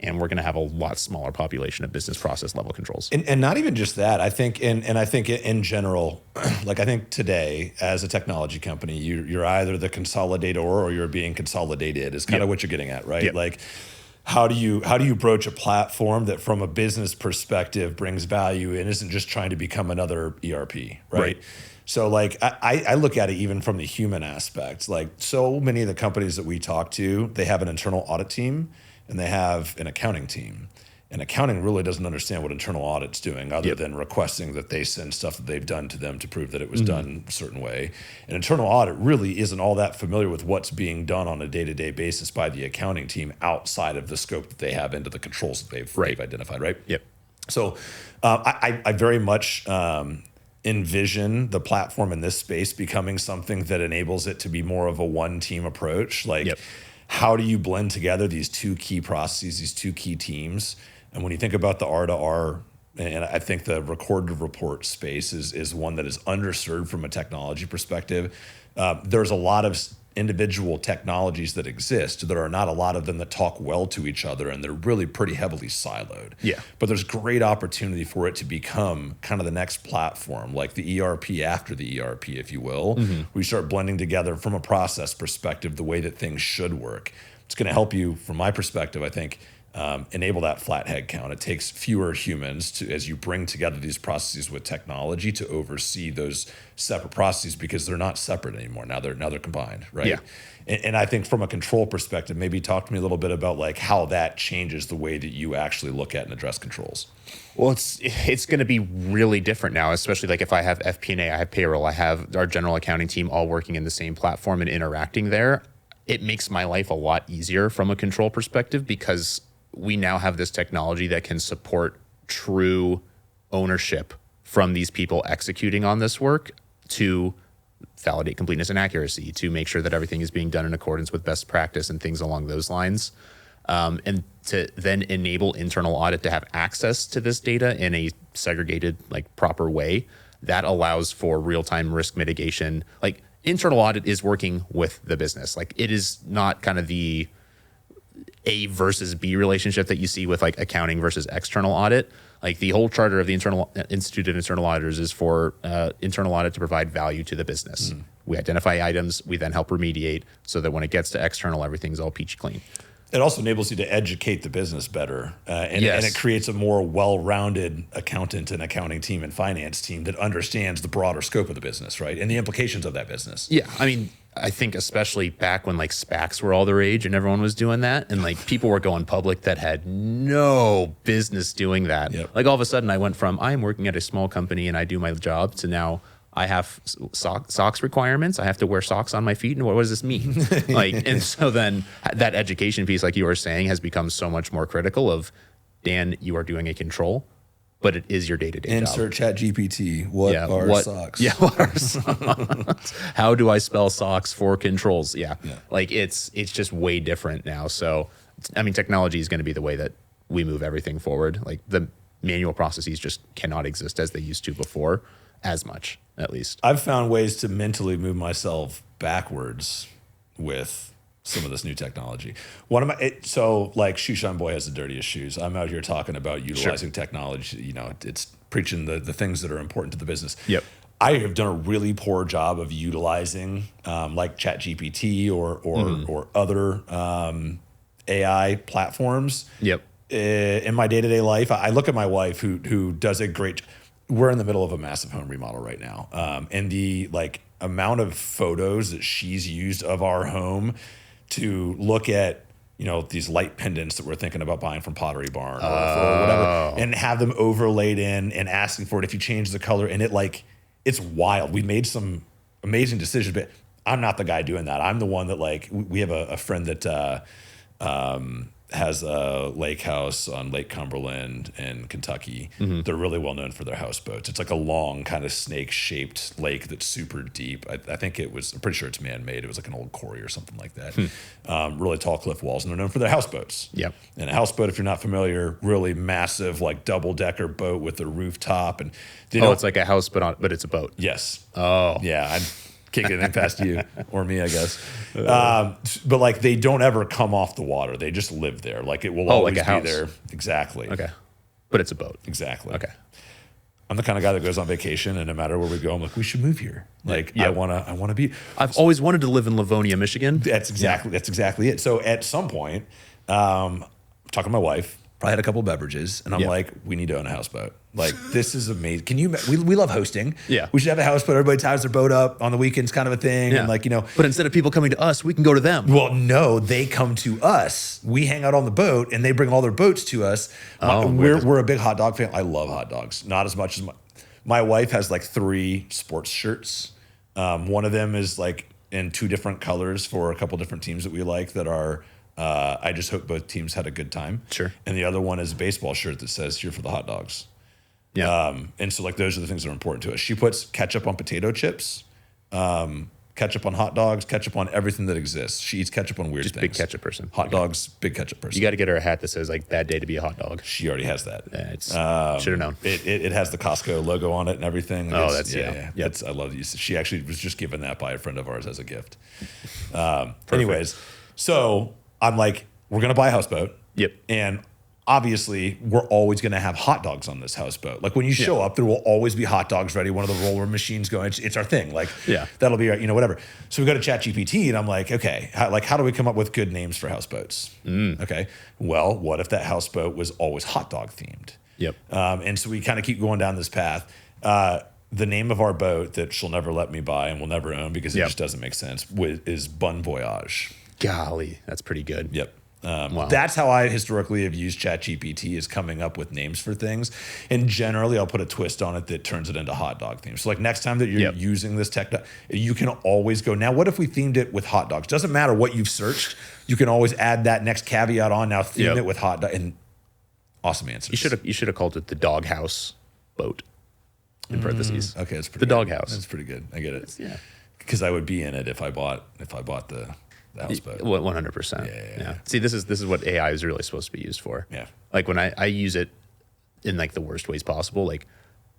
and we're going to have a lot smaller population of business process level controls. And not even just that. I think, and I think in general, like I think today as a technology company, you're either the consolidator or you're being consolidated is kind of what you're getting at, right? Like how do you broach a platform that from a business perspective brings value and isn't just trying to become another ERP, right? So like I look at it even from the human aspect. Like so many of the companies that we talk to, they have an internal audit team and they have an accounting team. And accounting really doesn't understand what internal audit's doing other than requesting that they send stuff that they've done to them to prove that it was done a certain way. And internal audit really isn't all that familiar with what's being done on a day-to-day basis by the accounting team outside of the scope that they have into the controls that they've identified, right? So I very much envision the platform in this space becoming something that enables it to be more of a one-team approach. Like how do you blend together these two key processes, these two key teams? And when you think about the R to R, and I think the recorded report space is one that is underserved from a technology perspective. There's a lot of individual technologies that exist. There are not a lot of them that talk well to each other, and they're really pretty heavily siloed. But there's great opportunity for it to become kind of the next platform, like the ERP after the ERP, if you will. We start blending together from a process perspective the way that things should work. It's going to help you, from my perspective, I think, enable that flat head count. It takes fewer humans to, as you bring together these processes with technology, to oversee those separate processes because they're not separate anymore. Now they're combined, right? And I think from a control perspective, maybe talk to me a little bit about like how that changes the way that you actually look at and address controls. Well, it's going to be really different now, especially like if I have FP&A, I have payroll, I have our general accounting team all working in the same platform and interacting there. It makes my life a lot easier from a control perspective because we now have this technology that can support true ownership from these people executing on this work to validate completeness and accuracy, to make sure that everything is being done in accordance with best practice and things along those lines. And to then enable internal audit to have access to this data in a segregated, like proper way, that allows for real-time risk mitigation. Like internal audit is working with the business. Like it is not kind of the A versus B relationship that you see with like accounting versus external audit. Like the whole charter of the Institute of Internal Auditors is for internal audit to provide value to the business. We identify items, we then help remediate so that when it gets to external, everything's all peachy clean. It also enables you to educate the business better. And it creates a more well-rounded accountant and accounting team and finance team that understands the broader scope of the business, right? And the implications of that business. I mean, I think especially back when like SPACs were all the rage and everyone was doing that and like people were going public that had no business doing that. Like all of a sudden I went from I'm working at a small company and I do my job to now I have socks requirements. I have to wear socks on my feet. And what does this mean? Like, and so then that education piece, like you were saying, has become so much more critical of, Dan, you are doing a control, but it is your day-to-day job. Insert ChatGPT. What are socks? What are socks? How do I spell socks for controls? Like it's just way different now. So, I mean, technology is going to be the way that we move everything forward. Like the manual processes just cannot exist as they used to before, as much, at least. I've found ways to mentally move myself backwards with some of this new technology. So like Shoeshine Boy has the dirtiest shoes. I'm out here talking about utilizing technology. You know, it's preaching the things that are important to the business. I have done a really poor job of utilizing like ChatGPT or other AI platforms. In my day-to-day life. I look at my wife who does a great. We're in the middle of a massive home remodel right now, and the like amount of photos that she's used of our home to look at, you know, these light pendants that we're thinking about buying from Pottery Barn or whatever, and have them overlaid in and asking for it if you change the color, and it's wild. We made some amazing decisions, but I'm not the guy doing that. I'm the one that like we have a friend that has a lake house on Lake Cumberland in Kentucky. They're really well known for their houseboats. It's like a long kind of snake-shaped lake that's super deep. I'm pretty sure it's man-made. It was like an old quarry or something like that. Really tall cliff walls, and they're known for their houseboats. And a houseboat, if you're not familiar, really massive, like double-decker boat with a rooftop. And it's like a house, but it's a boat. Yes. Oh. Yeah. Can't get anything past you or me, I guess. But like they don't ever come off the water. They just live there. Like it will always like a be house. there. Exactly. Okay. But it's a boat. Exactly. Okay. I'm the kind of guy that goes on vacation, and no matter where we go, I'm like, we should move here. Like Yeah. I wanna be. I've always wanted to live in Livonia, Michigan. That's exactly it. So at some point, I'm talking to my wife. Probably had a couple beverages, and I'm like, we need to own a houseboat. Like, this is amazing. Can you? We love hosting. Yeah. We should have a houseboat. Everybody ties their boat up on the weekends, kind of a thing. Yeah. And like, But instead of people coming to us, we can go to them. well, no, they come to us. We hang out on the boat, and they bring all their boats to us. We're a big hot dog fan. I love hot dogs. Not as much as my wife has like 3 sports shirts. One of them is like in 2 different colors for a couple different teams that we like that are. I just hope both teams had a good time. Sure. And the other one is a baseball shirt that says "Here for the hot dogs." Yeah. And so like those are the things that are important to us. She puts ketchup on potato chips, ketchup on hot dogs, ketchup on everything that exists. She eats ketchup on weird Just things. big ketchup person. Hot dogs, big ketchup person. You got to get her a hat that says like "Bad day to be a hot dog." She already has that. Yeah, it's should have known. It has the Costco logo on it and everything. Oh, It's- that's yeah. Yep. That's I love you. She actually was just given that by a friend of ours as a gift. Anyways, so I'm like, we're gonna buy a houseboat. Yep. And obviously, we're always gonna have hot dogs on this houseboat. Like when you show up, there will always be hot dogs ready. One of the roller machines going. It's our thing. Like that'll be whatever. So we go to ChatGPT, and I'm like, okay, how do we come up with good names for houseboats? Okay, well, what if that houseboat was always hot dog themed? Yep. And so we kind of keep going down this path. The name of our boat that she'll never let me buy and will never own because it just doesn't make sense is Bon Voyage. Golly, that's pretty good. Yep. Wow. That's how I historically have used ChatGPT is coming up with names for things. And generally, I'll put a twist on it that turns it into hot dog themes. So like next time that you're using this tech, you can always go, now what if we themed it with hot dogs? Doesn't matter what you've searched. You can always add that next caveat on. Now theme it with hot dog. And awesome answers. You should have called it the doghouse boat in parentheses. Okay, that's pretty the good. doghouse. That's pretty good. I get it. Yeah. Because I would be in it if I bought the houseboat. 100%. Yeah. See, this is what AI is really supposed to be used for. Yeah. Like when I use it in like the worst ways possible. Like,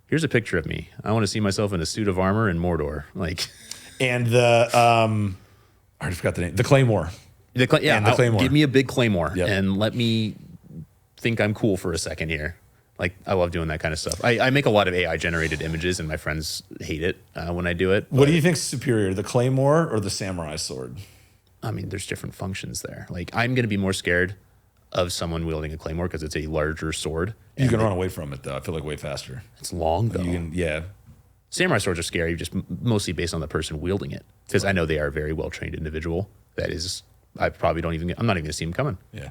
here's a picture of me. I want to see myself in a suit of armor in Mordor. Like, and the I already forgot the name. The Claymore. the Claymore. Give me a big claymore Yep. and let me think I'm cool for a second here. Like, I love doing that kind of stuff. I make a lot of AI generated images, and my friends hate it when I do it. What do you think's superior, the Claymore or the samurai sword? I mean, there's different functions there. Like, I'm going to be more scared of someone wielding a claymore because it's a larger sword. You can run away from it though. I feel like way faster. It's long though. You can, yeah. Samurai swords are scary, just mostly based on the person wielding it, because I know they are a very well trained individual. That is, I'm not even going to see them coming. Yeah,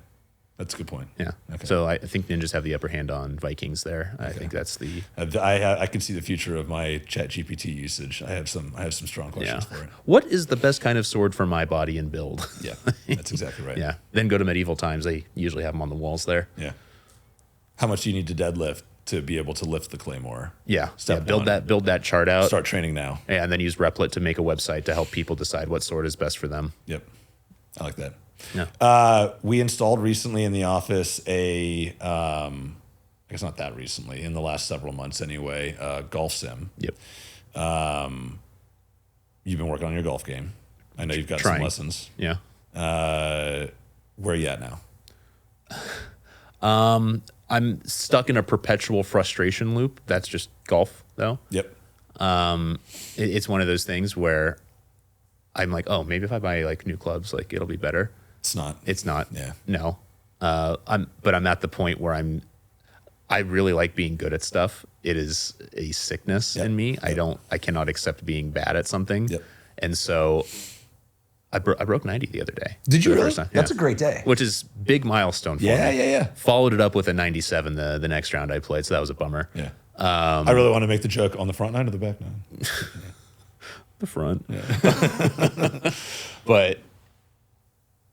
that's a good point. Yeah. Okay. So I think ninjas have the upper hand on Vikings there. I think that's the. I can see the future of my ChatGPT usage. I have some strong questions for it. What is the best kind of sword for my body and build? Yeah, that's exactly right. Yeah. Then go to medieval times. They usually have them on the walls there. Yeah. How much do you need to deadlift to be able to lift the Claymore? Yeah. Step build one. that chart out. Start training now. Yeah, and then use Replit to make a website to help people decide what sword is best for them. Yep. I like that. Yeah. We installed recently in the office I guess not that recently, in the last several months anyway, golf sim. Yep. You've been working on your golf game. I know you've got Trying. some lessons. Yeah. Where are you at now? I'm stuck in a perpetual frustration loop. That's just golf, though. Yep. It's one of those things where I'm like, oh, maybe if I buy like new clubs, like it'll be better. It's not. It's not. Yeah. No. I'm at the point where I really like being good at stuff. It is a sickness in me. I cannot accept being bad at something. Yep. And so I broke 90 the other day. Did you for the really? first time. That's Yeah. a great day. Which is big milestone for me. Yeah. Followed it up with a 97 the next round I played, so that was a bummer. Yeah. I really want to make the joke on the front nine or the back nine. The front. Yeah. But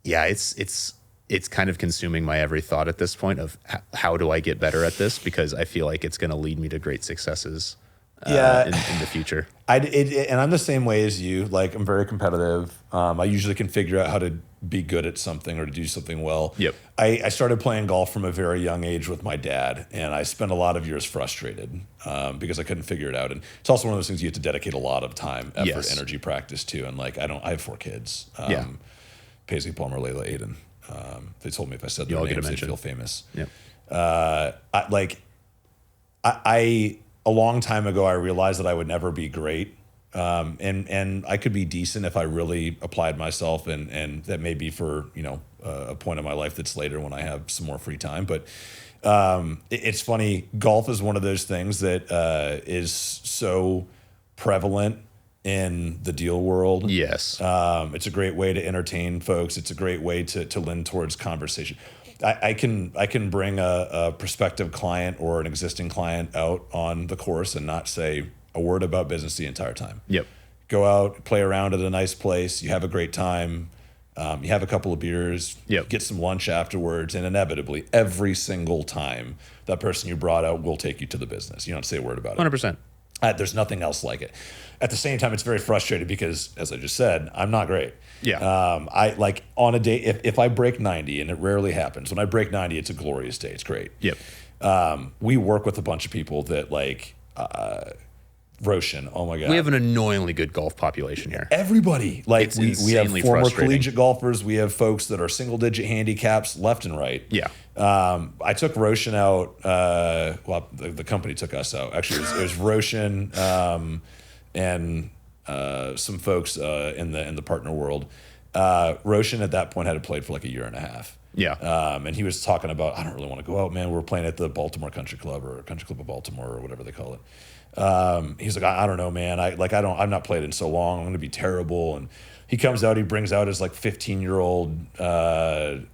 yeah, it's kind of consuming my every thought at this point of how do I get better at this, because I feel like it's going to lead me to great successes in the future. And I'm the same way as you. Like, I'm very competitive. I usually can figure out how to be good at something or to do something well. Yep. I started playing golf from a very young age with my dad, and I spent a lot of years frustrated because I couldn't figure it out. And it's also one of those things you have to dedicate a lot of time, effort, Yes. energy, practice to. And like, I have 4 kids. Yeah. Paisley, Palmer, Layla, Aiden. They told me if I said their all get a names, they'd mention. feel famous. Yep. I a long time ago, I realized that I would never be great. And I could be decent if I really applied myself, and that may be for, a point in my life that's later when I have some more free time. But it's funny, golf is one of those things that is so prevalent in the deal world. Yes. It's a great way to entertain folks. It's a great way to lend towards conversation. I can bring a prospective client or an existing client out on the course and not say a word about business the entire time. Yep. Go out, play around at a nice place. You have a great time. You have a couple of beers. Yep. Get some lunch afterwards, and inevitably, every single time, that person you brought out will take you to the business. You don't say a word about it. 100%. There's nothing else like it. At the same time, it's very frustrating because, as I just said, I'm not great. Yeah. I like on a day, if I break 90, and it rarely happens, when I break 90, it's a glorious day. It's great. Yep. We work with a bunch of people that like Roshan. Oh my God. We have an annoyingly good golf population here. Everybody. Like It's we have insanely former frustrating. collegiate golfers. We have folks that are single digit handicaps left and right. Yeah. I took Roshan out. Well, the company took us out. Actually, it was Roshan and some folks in the partner world. Roshan at that point had played for like a year and a half. Yeah. And he was talking about, I don't really want to go out, man. We're playing at the Baltimore Country Club or Country Club of Baltimore or whatever they call it. He's like, I don't know, man. I've not played in so long. I'm going to be terrible. And he comes out, he brings out his like 15-year-old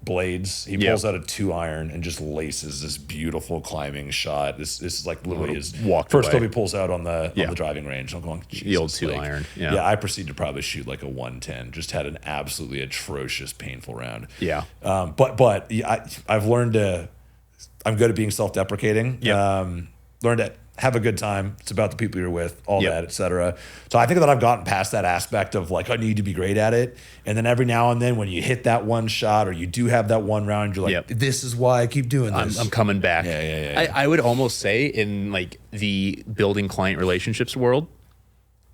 blades. He pulls out a 2-iron and just laces this beautiful climbing shot. This is like literally his first club he pulls out on the driving range. I'm going, The old Jesus, 2-iron. Yeah, I proceeded to probably shoot like a 110. Just had an absolutely atrocious, painful round. Yeah. But yeah, I've learned I'm good at being self-deprecating. Yep. Learned to have a good time. It's about the people you're with, all Yep. that, et cetera. So I think that I've gotten past that aspect of like, I need to be great at it. And then every now and then when you hit that one shot or you do have that one round, you're like, Yep. this is why I keep doing this. I'm coming back. Yeah. I would almost say in like the building client relationships world,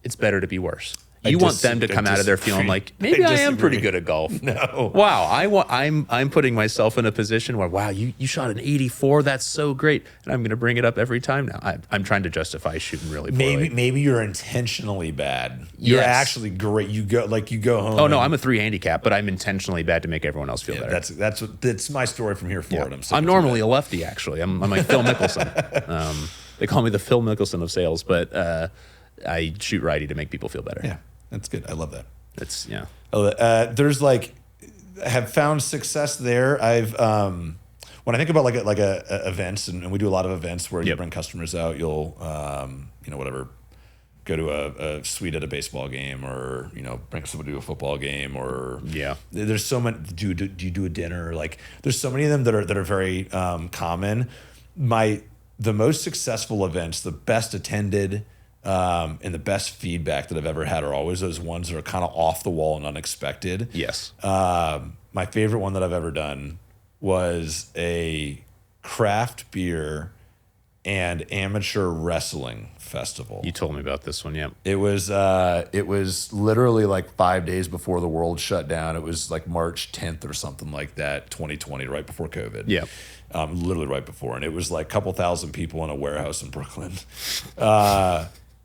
it's better to be worse. You want them to come out of there feeling like, maybe I am pretty good at golf. No. Wow, I'm putting myself in a position where, wow, you shot an 84. That's so great. And I'm going to bring it up every time now. I'm trying to justify shooting really poorly. Maybe you're intentionally bad. You're Yes. actually great. You go home. Oh, no, I'm a 3 handicap, but I'm intentionally bad to make everyone else feel better. That's my story from here forward. I'm normally a lefty, actually. I'm like Phil Mickelson. They call me the Phil Mickelson of sales, but I shoot righty to make people feel better. Yeah, that's good. I love that. It's, yeah. There's like, have found success there. I've when I think about like a events, and we do a lot of events where you bring customers out. You'll whatever, go to a suite at a baseball game, or bring somebody to a football game, or there's so many. Do you do a dinner? Like there's so many of them that are very common. The most successful events, the best attended. And the best feedback that I've ever had are always those ones that are kind of off the wall and unexpected. Yes. My favorite one that I've ever done was a craft beer and amateur wrestling festival. You told me about this one, yeah. It was literally like 5 days before the world shut down. It was like March 10th or something like that, 2020, right before COVID. Yeah. Literally right before. And it was like a couple thousand people in a warehouse in Brooklyn.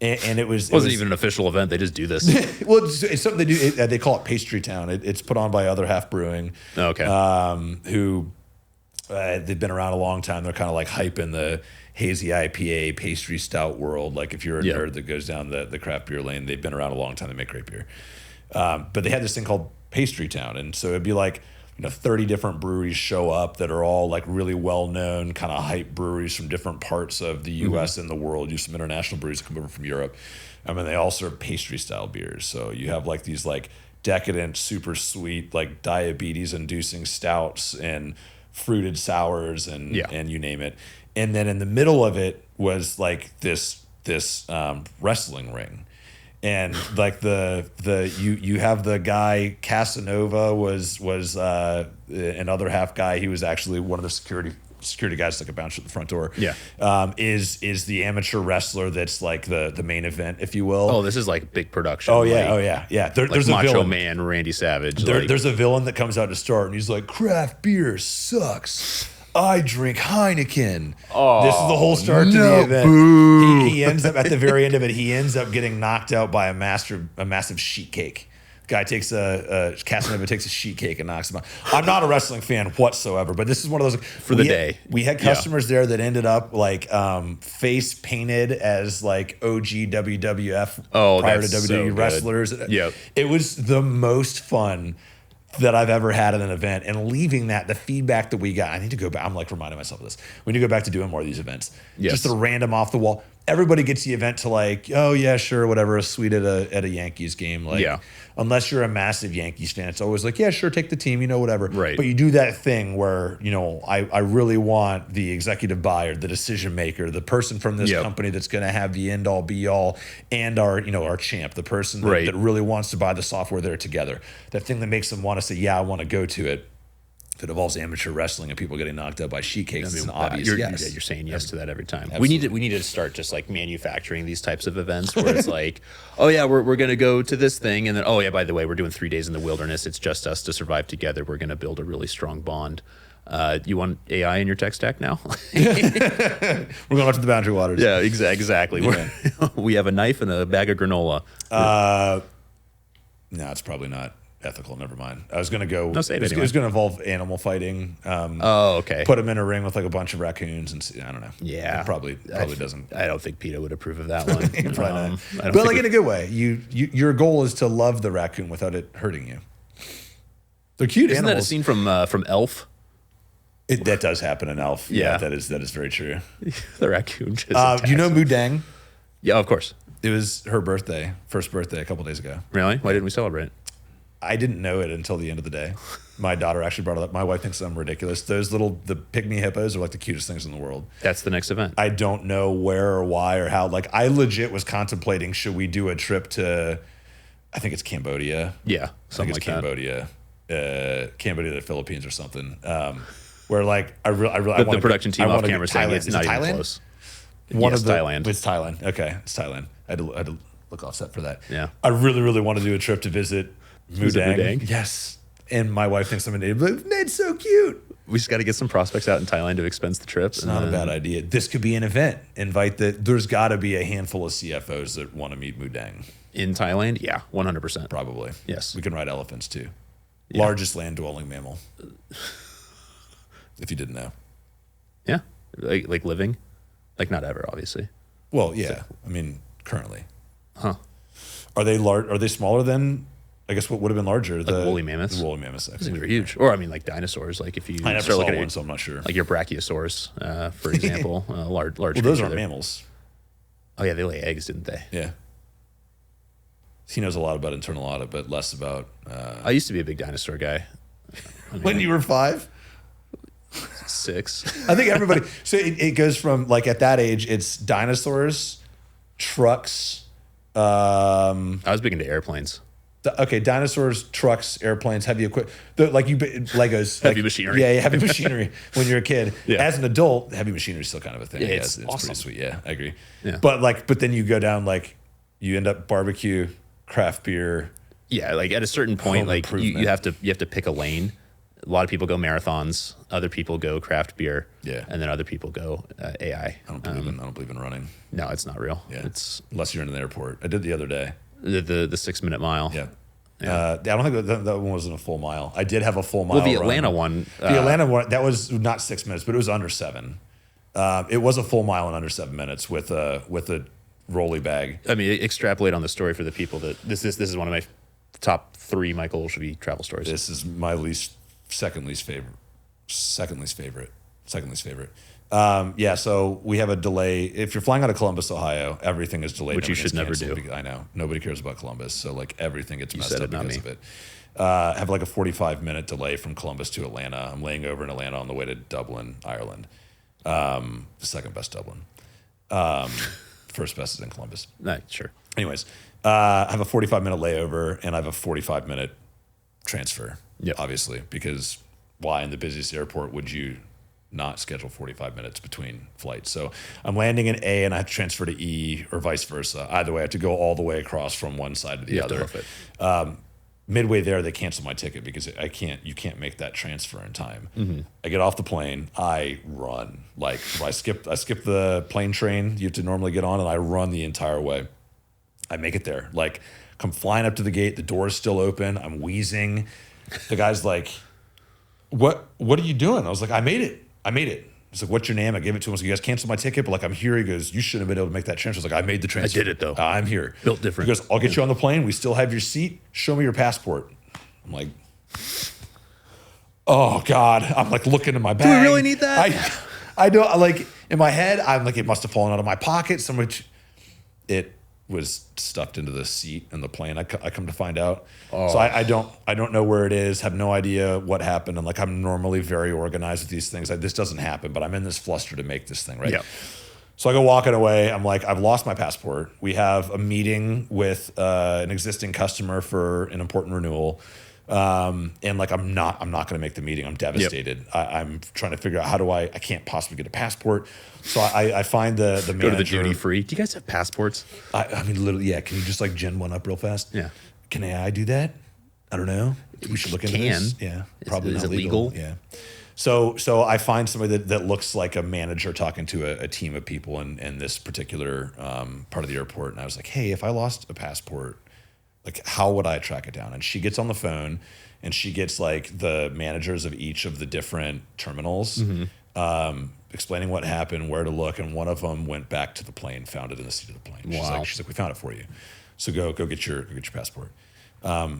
And it wasn't even an official event. They just do this. Well, it's something they do. They call it Pastry Town. It's put on by Other Half Brewing. Okay. Who they've been around a long time. They're kind of like hyping the hazy IPA pastry stout world. Like if you're a nerd that goes down the craft beer lane, they've been around a long time. They make great beer. But they had this thing called Pastry Town, and so it'd be like 30 different breweries show up that are all like really well-known kind of hype breweries from different parts of the U.S. and the world. You have some international breweries that come over from Europe. I mean, they all serve pastry-style beers. So you have like these like decadent, super sweet, like diabetes-inducing stouts and fruited sours and you name it. And then in the middle of it was like this this wrestling ring. And like you have the guy Casanova was another half guy. He was actually one of the security guys like a bouncer at the front door. Yeah. Is the amateur wrestler that's like the main event, if you will. Oh, this is like big production. Oh yeah. There's a Macho villain. Man Randy Savage. There's a villain that comes out to start, and he's like, "Craft beer sucks. I drink Heineken." Oh, this is the whole start to the event. He ends up at the very end of it. He ends up getting knocked out by a massive sheet cake. Guy takes Casanova takes a sheet cake and knocks him out. I'm not a wrestling fan whatsoever, but this is one of those for the day. We had customers there that ended up like face painted as like OG WWF prior to WWE wrestlers. Yep. It was the most fun that I've ever had at an event, and leaving that, the feedback that we got, I need to go back. I'm like reminding myself of this. We need to go back to doing more of these events. Yes. Just a random off the wall. Everybody gets the event to like, oh yeah, sure, whatever, a suite at a Yankees game. Like, unless you're a massive Yankees fan, it's always like, yeah, sure, take the team, whatever. Right. But you do that thing where, I really want the executive buyer, the decision maker, the person from this company that's going to have the end all be all, and our champ, the person that really wants to buy the software there together. That thing that makes them want to say, yeah, I want to go to it. If it involves amateur wrestling and people getting knocked out by sheet cakes, it's an obvious yes. You're saying yes to that every time. Absolutely. We need to start just like manufacturing these types of events where it's like, oh yeah, we're going to go to this thing, and then oh yeah, by the way, we're doing 3 days in the wilderness. It's just us to survive together. We're going to build a really strong bond. You want AI in your tech stack now? We're going out to the boundary waters. Yeah, exactly. Yeah. We have a knife and a bag of granola. No, it's probably not ethical. Never mind. I was going to go. No, say it It was going to involve animal fighting. Okay. Put them in a ring with like a bunch of raccoons and see, I don't know. Yeah. It probably doesn't. I don't think PETA would approve of that one. Probably not. But like in a good way. Your goal is to love the raccoon without it hurting you. They're cute Isn't animals. that a scene from Elf? That does happen in Elf. Yeah. That is very true. The raccoon just Do you know Mudang? Yeah, of course. It was her birthday, first birthday a couple days ago. Really? Why didn't we celebrate? I didn't know it until the end of the day. My daughter actually brought it up. My wife thinks I'm ridiculous. The pygmy hippos are like the cutest things in the world. That's the next event. I don't know where or why or how. Like I legit was contemplating, should we do a trip to, I think it's Cambodia. Yeah, something like Cambodia. Cambodia to the Philippines or something. Where like I really the production team off camera saying it's not even close. Thailand. It's Thailand. Okay, it's Thailand. I had to look offset for that. Yeah. I really, really want to do a trip to visit Mudang. Mudang? Yes. And my wife thinks I'm an idiot. But Ned's so cute. We just got to get some prospects out in Thailand to expense the trip. It's not a bad idea. This could be an event. There's got to be a handful of CFOs that want to meet Mudang. In Thailand? Yeah, 100%. Probably. Yes. We can ride elephants too. Yeah. Largest land-dwelling mammal. If you didn't know. Yeah. Like living? Like not ever, obviously. Well, yeah. I mean, currently. Huh. Are they large? Are they smaller than, I guess, what would have been larger? Like the woolly mammoths? The woolly mammoths. Those things are huge. Or, I mean, like dinosaurs. Like if you I never start saw looking one, at, so I'm not sure. like your brachiosaurus, for example, large. Well, those creature aren't there. mammals. Oh, yeah, they lay eggs, didn't they? Yeah. He knows a lot about internal audit, but less about. I used to be a big dinosaur guy. When you were 5? 6. I think everybody. So it goes from like at that age, it's dinosaurs, trucks. I was big into airplanes. Dinosaurs, trucks, airplanes, heavy equipment. Legos, Heavy machinery. Yeah, heavy machinery. When you're a kid, Yeah. As an adult, heavy machinery is still kind of a thing. Yeah, I it's guess. awesome. Pretty sweet. Yeah, I agree. Yeah. But then you go down you end up barbecue, craft beer. Yeah, like at a certain point, Home like improvement. you have to pick a lane. A lot of people go marathons. Other people go craft beer. Yeah. And then other people go AI. I don't believe in running. No, it's not real. Yeah, It's unless you're in an airport. I did the other day. the 6-minute mile. Yeah. I don't think that one wasn't a full mile. I did have a full mile. Well, the run. Atlanta one. The Atlanta one, that was not 6 minutes, but it was under 7. It was a full mile in under 7 minutes with a rolly bag. I mean, extrapolate on the story for the people that this is one of my top 3 Michael Olshove travel stories. This is my second least favorite. Yeah, so we have a delay. If you're flying out of Columbus, Ohio, everything is delayed. Which you should never do. I know. Nobody cares about Columbus, so like everything gets messed said up it, not because me. of it. I have like a 45-minute delay from Columbus to Atlanta. I'm laying over in Atlanta on the way to Dublin, Ireland. The second best Dublin. First best is in Columbus. Sure. Anyways, I have a 45-minute layover and I have a 45-minute transfer, obviously, because why in the busiest airport would you not schedule 45 minutes between flights? So I'm landing in A and I have to transfer to E or vice versa. Either way, I have to go all the way across from one side to the other. Midway there, they cancel my ticket because you can't make that transfer in time. I get off the plane, I run. Like I skip the plane train you have to normally get on, and I run the entire way. I make it there. Like, come flying up to the gate, the door is still open, I'm wheezing. The guy's like, What are you doing? I was like, I made it. He's like, what's your name? I gave it to him. So you guys canceled my ticket, but like, I'm here. He goes, you shouldn't have been able to make that transfer. I was like, I made the transfer. I did it though. I'm here. Built different. He goes, I'll get you on the plane. We still have your seat. Show me your passport. I'm like, oh God. I'm like looking in my bag. Do we really need that? I don't, like, in my head, I'm like, it must have fallen out of my pocket. It was stuffed into the seat in the plane. I come to find out. So I don't know where it is. Have no idea what happened. And like, I'm normally very organized with these things. This doesn't happen, but I'm in this fluster to make this thing right. Yeah. So I go walking away. I'm like, I've lost my passport. We have a meeting with an existing customer for an important renewal. And like, I'm not going to make the meeting. I'm devastated. I'm trying to figure out I can't possibly get a passport. So I find the manager. Go to the duty free. Do you guys have passports? I mean, literally, yeah. Can you just like gen one up real fast? Yeah. Can AI do that? I don't know. We should look into this. Yeah. Probably is not it legal? Yeah. So I find somebody that looks like a manager talking to a team of people in this particular part of the airport. And I was like, hey, if I lost a passport, like, how would I track it down? And she gets on the phone and she gets like the managers of each of the different terminals, explaining what happened, where to look. And one of them went back to the plane, found it in the seat of the plane. She's like, we found it for you. So go get your passport.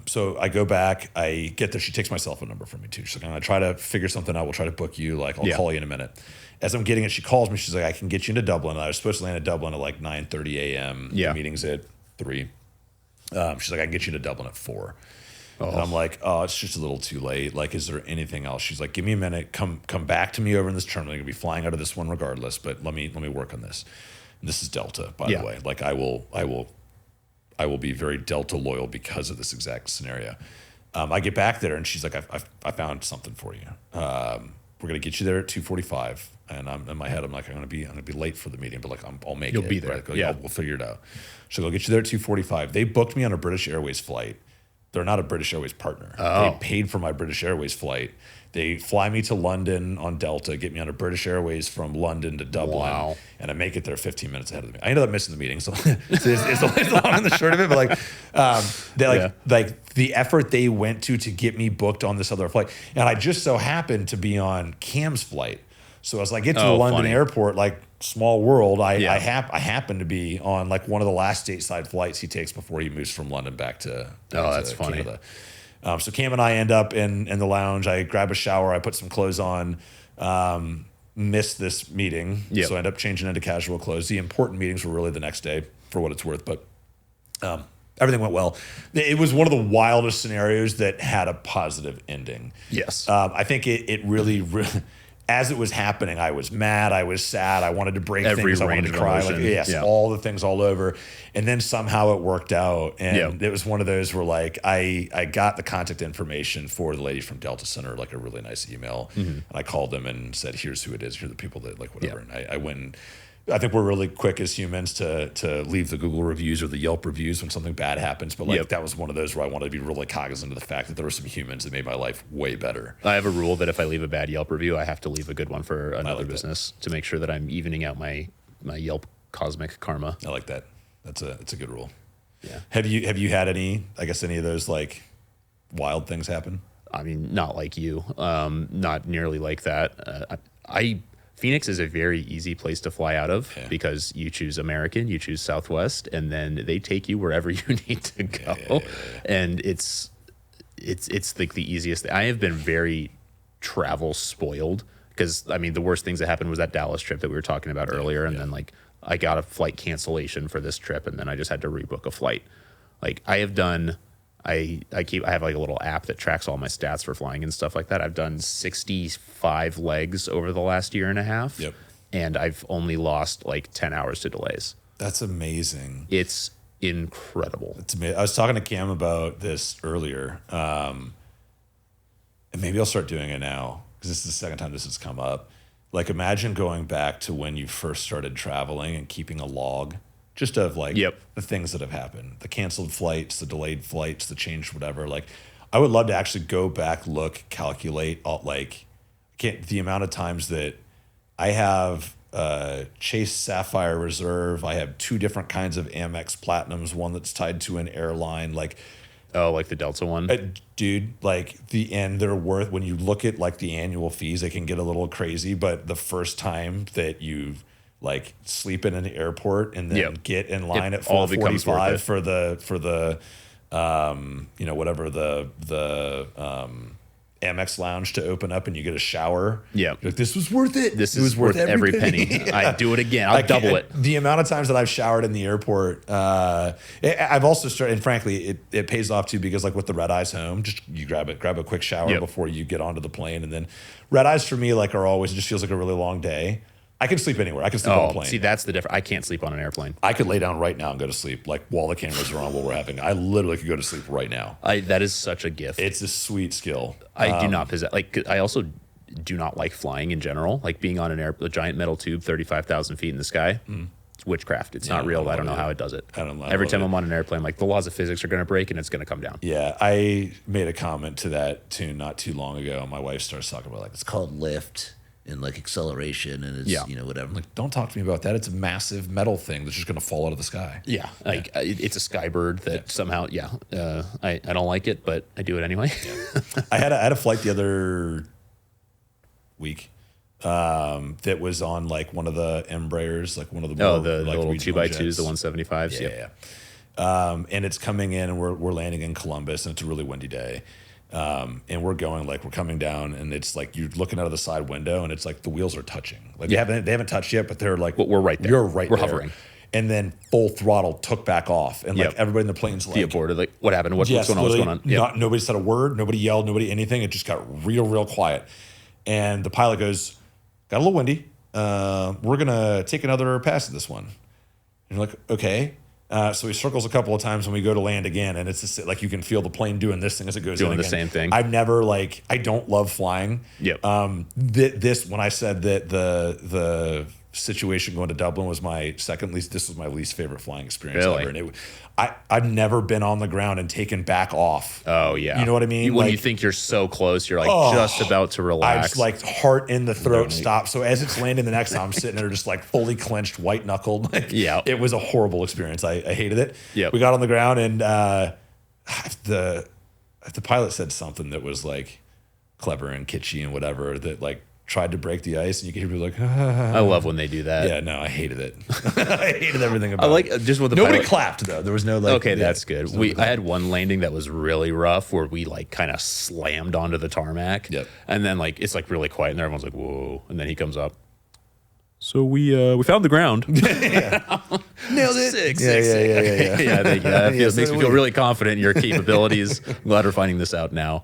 So I go back, I get there. She takes my cell phone number from me too. She's like, I'm gonna try to figure something out. We'll try to book you. Like, I'll call you in a minute. As I'm getting it, she calls me. She's like, I can get you into Dublin. And I was supposed to land in Dublin at like 9:30 a.m. The meeting's at 3. She's like, I can get you to Dublin at 4. And I'm like, oh, it's just a little too late. Like, is there anything else? She's like, give me a minute. Come back to me over in this terminal. You're gonna be flying out of this one regardless, but let me work on this. And this is Delta, by the way. Like, I will be very Delta loyal because of this exact scenario. I get back there and she's like, I found something for you. We're gonna get you there at 2:45. And I'm in my head, I'm like, I'm gonna be late for the meeting, but like, I'll make it. You'll be there. Right? We'll figure it out. So they'll get you there at 2:45. They booked me on a British Airways flight. They're not a British Airways partner. They paid for my British Airways flight. They fly me to London on Delta, get me on a British Airways from London to Dublin, and I make it there 15 minutes ahead of the meeting. I ended up missing the meeting, so it's the long and the short of it. But like, the effort they went to get me booked on this other flight, and I just so happened to be on Cam's flight. So as I get to the London airport, like, small world, I happen to be on like one of the last stateside flights he takes before he moves from London back to that's funny. Canada. So Cam and I end up in the lounge. I grab a shower. I put some clothes on. Miss this meeting, so I end up changing into casual clothes. The important meetings were really the next day, for what it's worth. But everything went well. It was one of the wildest scenarios that had a positive ending. Yes, I think it really. As it was happening, I was mad, I was sad, I wanted to break things, I wanted to cry, all the things all over. And then somehow it worked out. And it was one of those where like I got the contact information for the lady from Delta Center, like a really nice email. And I called them and said, here's who it is, here are the people that like whatever. And I went and I think we're really quick as humans to leave the Google reviews or the Yelp reviews when something bad happens. But like that was one of those where I wanted to be really cognizant of the fact that there were some humans that made my life way better. I have a rule that if I leave a bad Yelp review, I have to leave a good one for another business to make sure that I'm evening out my Yelp cosmic karma. I like that. That's a good rule. Yeah. Have you had any of those like wild things happen? I mean, not like you, not nearly like that. Phoenix is a very easy place to fly out of because you choose American, you choose Southwest, and then they take you wherever you need to go. And it's like the easiest thing. I have been very travel spoiled because I mean the worst things that happened was that Dallas trip that we were talking about earlier, and then like I got a flight cancellation for this trip, and then I just had to rebook a flight. Like I have done. I have like a little app that tracks all my stats for flying and stuff like that. I've done 65 legs over the last year and a half. And I've only lost like 10 hours to delays. That's amazing. It's incredible. It's amazing. I was talking to Cam about this earlier, and maybe I'll start doing it now because this is the second time this has come up. Like, imagine going back to when you first started traveling and keeping a log just of like the things that have happened, the canceled flights, the delayed flights, the changed whatever. Like, I would love to actually go back, look, calculate all, like, the amount of times that I have Chase Sapphire Reserve. I have 2 different kinds of Amex Platinums, one that's tied to an airline. Like, oh, like the Delta one? Dude, like they're worth, when you look at like the annual fees, they can get a little crazy, but the first time that you like sleep in an airport and then get in line at 4:45 for the you know, whatever the Amex lounge to open up and you get a shower. Yeah. Like, this was worth it. This is worth every penny. I'd do it again. I'll double it. The amount of times that I've showered in the airport, I've also started, and frankly, it pays off too, because like with the red eyes home, just you grab a quick shower before you get onto the plane. And then red eyes for me, like, are always, it just feels like a really long day. I can sleep anywhere. I can sleep on a plane. See, that's the difference. I can't sleep on an airplane. I could lay down right now and go to sleep, like while the cameras are on, while we're having. I literally could go to sleep right now. That is such a gift. It's a sweet skill. I do not possess. Like, I also do not like flying in general. Like being on a giant metal tube, 35,000 feet in the sky. It's witchcraft. It's not real. I don't know how it does it. I don't know. Every time I'm on an airplane, like the laws of physics are going to break and it's going to come down. Yeah, I made a comment to that tune not too long ago. My wife starts talking about like, it's called lift and like acceleration, and it's you know, whatever. I'm like, don't talk to me about that. It's a massive metal thing that's just going to fall out of the sky. Yeah, like it's a skybird that somehow. I don't like it, but I do it anyway. I had a flight the other week that was on like one of the Embraers, like one of the more, the like, little regional 2x2s, the jets. 175s. Yeah. And it's coming in, and we're landing in Columbus, and it's a really windy day. And we're coming down, and it's like you're looking out of the side window, and it's like the wheels are touching. Like they haven't touched yet, but they're like, well, we're right there. You're right we're there. Hovering. And then full throttle took back off, and like everybody in the plane's like, aborted. Like, what happened? What's going on? What's going on? Nobody said a word. Nobody yelled. Nobody anything. It just got real quiet. And the pilot goes, "Got a little windy. We're gonna take another pass at this one." And you're like, "Okay." So he circles a couple of times when we go to land again, and it's just like you can feel the plane doing this thing as it goes doing in the again. same thing. I've never I don't love flying. This when I said that the situation going to Dublin was my second least. This was my least favorite flying experience ever. And I've never been on the ground and taken back off. Oh yeah, you know what I mean. When you think you're so close, you're like just about to relax. I just like heart in the throat, stop. So as it's landing the next time, I'm sitting there just like fully clenched, white knuckled. It was a horrible experience. I hated it. We got on the ground, and the pilot said something that was like clever and kitschy and whatever, that like tried to break the ice, and you could hear people like, I love when they do that. Yeah, no, I hated it. I hated everything about it. I like just with the nobody pilot. clapped though. There was no like. Okay, that's good. I had one landing that was really rough where we like kind of slammed onto the tarmac. And then like it's like really quiet, and everyone's like, whoa. And then he comes up. So we found the ground. Nailed it. Six. It makes me feel really confident in your capabilities. I'm glad we're finding this out now.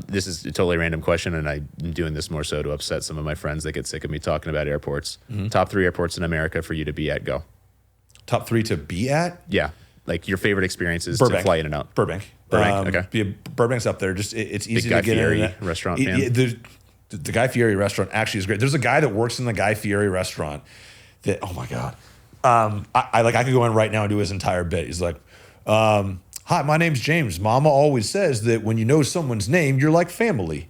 This is a totally random question, and I'm doing this more so to upset some of my friends that get sick of me talking about airports. Top 3 airports in America for you to be at. Go. Top 3 to be at? Yeah. Like your favorite experiences Burbank. to fly in and out. Burbank. Okay. Burbank's up there. Just it's easy Guy to get Fieri in. restaurant fan. The Guy Fieri restaurant actually is great. There's a guy that works in the Guy Fieri restaurant that, oh my God. I could go in right now and do his entire bit. He's like, hi, my name's James. Mama always says that when you know someone's name, you're like family.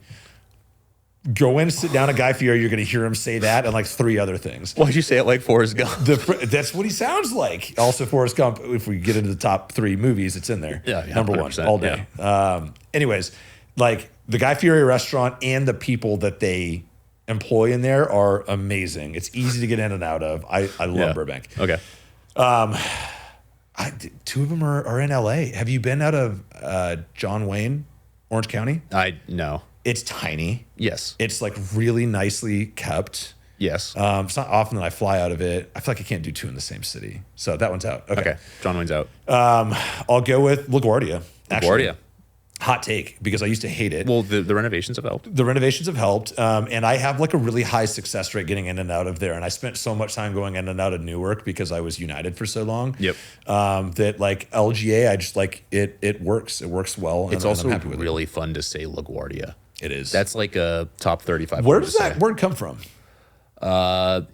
Go in, sit down at Guy Fieri. You're going to hear him say that and like 3 other things. Why'd you say it like Forrest Gump? That's what he sounds like. Also, Forrest Gump, if we get into the top 3 movies, it's in there. Yeah, Number 1, all day. Anyways, like the Guy Fieri restaurant and the people that they employ in there are amazing. It's easy to get in and out of. I love Burbank. Okay. 2 of them are in LA. Have you been out of John Wayne, Orange County? No. It's tiny. Yes. It's like really nicely kept. Yes. It's not often that I fly out of it. I feel like I can't do 2 in the same city. So that one's out. Okay. John Wayne's out. I'll go with LaGuardia. LaGuardia. Hot take, because I used to hate it. Well, the renovations have helped. The renovations have helped, and I have like a really high success rate getting in and out of there. And I spent so much time going in and out of Newark because I was United for so long. Yep. That like LGA, I just like it. It works. It works well. It's and also I'm happy with really fun to say LaGuardia. it. It is. That's like a top 35. Where word does to that say. word come from?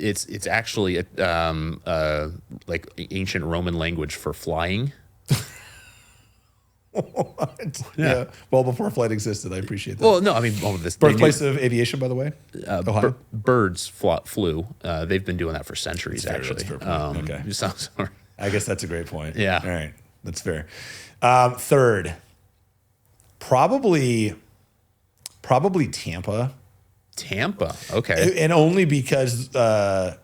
It's actually like ancient Roman language for flying. Yeah. Well, before flight existed, I appreciate that. Well, no, I mean, this Birthplace of aviation, by the way. Ohio. Birds flew. They've been doing that for centuries, That's actually. fair point. Okay. Sounds I guess that's a great point. Yeah. All right. That's fair. Third, probably Tampa. Tampa. Okay. And only because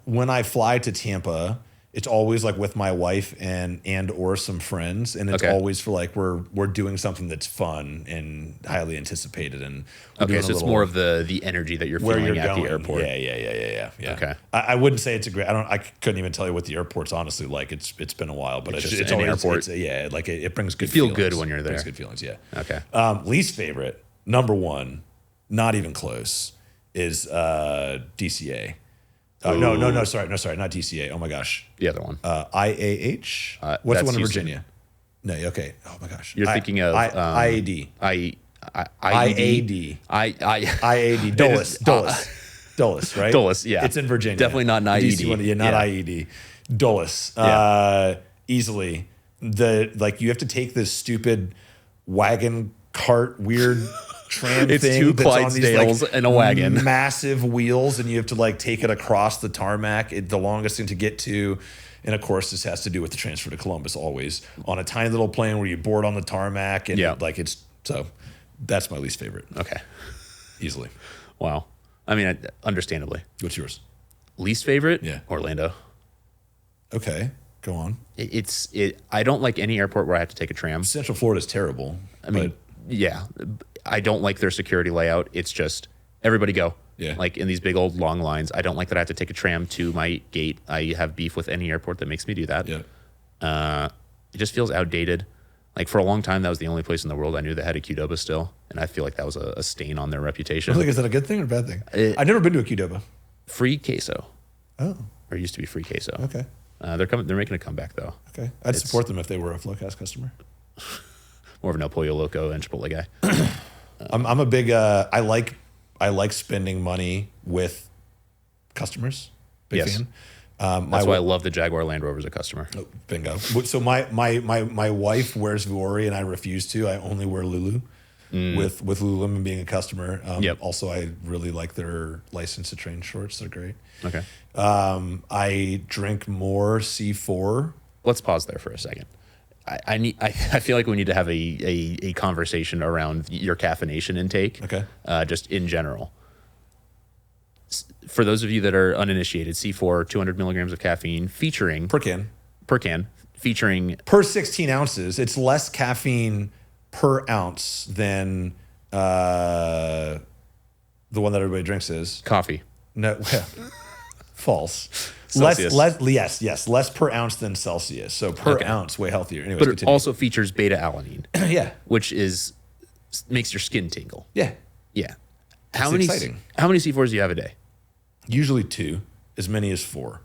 when I fly to Tampa, it's always like with my wife and or some friends, and it's Okay. always for like we're doing something that's fun and highly anticipated. And we're Okay, doing so a it's little- more of the energy that you're where feeling you're at going. the airport. Yeah. Okay. I wouldn't say it's a great. I couldn't even tell you what the airport's honestly like. It's been a while, but It's it's just an always, airport. it brings good. feel feelings. good when you're It brings there. good feelings. Yeah. Okay. Least favorite, number one, not even close, is DCA. No, sorry, not DCA. Oh my gosh, The other one. IAH. What's the that's one in Houston. Virginia? No, okay. Oh my gosh, You're thinking of IAD. IAD. IAD. Dulles, right? Dulles, yeah. It's in Virginia. Definitely not an The DC IED. one, yeah, not Yeah. IED. Dulles. Yeah. Easily. You have to take this stupid wagon cart weird tram It's thing two that's on these, Clydesdales and a wagon. massive wheels, and you have to like take it across the tarmac. The longest thing to get to. And of course, this has to do with the transfer to Columbus always on a tiny little plane where you board on the tarmac, and Yeah. that's my least favorite. Okay. Easily. Wow. I mean, understandably. What's yours? Least favorite? Yeah. Orlando. Okay, go on. I don't like any airport where I have to take a tram. Central Florida is terrible. I mean, yeah, I don't like their security layout. It's just everybody go. Yeah. Like in these big old long lines. I don't like that I have to take a tram to my gate. I have beef with any airport that makes me do that. Yeah. It just feels outdated. Like for a long time, that was the only place in the world I knew that had a Qdoba still. And I feel like that was a stain on their reputation. Is that a good thing or a bad thing? I've never been to a Qdoba. Free queso. Oh, Or used to be free queso. okay. They're making a comeback though. Okay. I'd support them if they were a Flowcast customer. More of an El Pollo Loco and Chipotle guy. I'm a big, I like spending money with customers. Big Yes. fan. That's why I love the Jaguar Land Rover as a customer. Oh, bingo. So my wife wears Vuori and I refuse to. I only wear Lulu. With Lululemon being a customer. Yep. Also, I really like their license to train shorts. They're great. Okay. I drink more C4. Let's pause there for a second. I feel like we need to have a conversation around your caffeination intake. Okay. Just in general. For those of you that are uninitiated, C4, 200 milligrams of caffeine, featuring Per can. featuring Per 16 ounces. It's less caffeine per ounce than the one that everybody drinks is. coffee. No, false. Celsius. Less per ounce than Celsius. So per Okay. ounce, way healthier. Anyways, But it continue. also features beta alanine, yeah, which makes your skin tingle. yeah. Yeah. It's exciting. How many C4s do you have a day? Usually 2, as many as 4.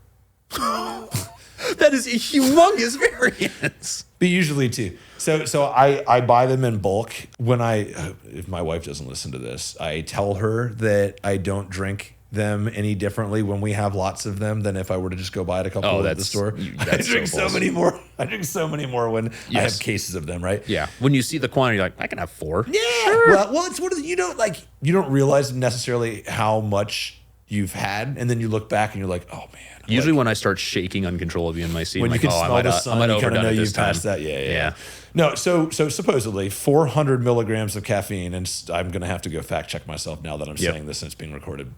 That is a humongous variance. But usually 2. So I buy them in bulk. When if my wife doesn't listen to this, I tell her that I don't drink them any differently when we have lots of them than if I were to just go buy it a couple at the store. I that's drink so so false. many more. I drink so many more when I Yes. have cases of them, right? Yeah. When you see the quantity, you're like, I can have 4. Yeah. Well, it's one of the, you don't realize necessarily how much you've had, and then you look back and you're like, oh man. Usually when I start shaking uncontrollably in my seat, When I'm you like, can I smell might the have sun, you kind of overdone know it you've this time. passed that. Yeah. No, so supposedly 400 milligrams of caffeine, and I'm going to have to go fact check myself now that I'm Yep. saying this and it's being recorded.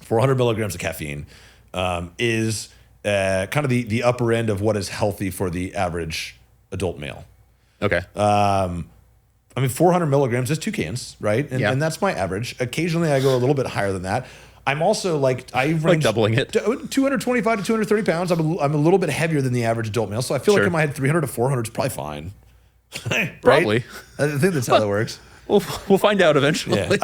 400 milligrams of caffeine is kind of the upper end of what is healthy for the average adult male. Okay. 400 milligrams is 2 cans, right? And, Yeah. and that's my average. Occasionally I go a little bit higher than that. I'm also I range doubling it. 225 to 230 pounds. I'm a little bit heavier than the average adult male. So I feel Sure. like in my head, 300 to 400 is probably fine. Right? Probably. I think that's how that works. We'll find out eventually. Yeah,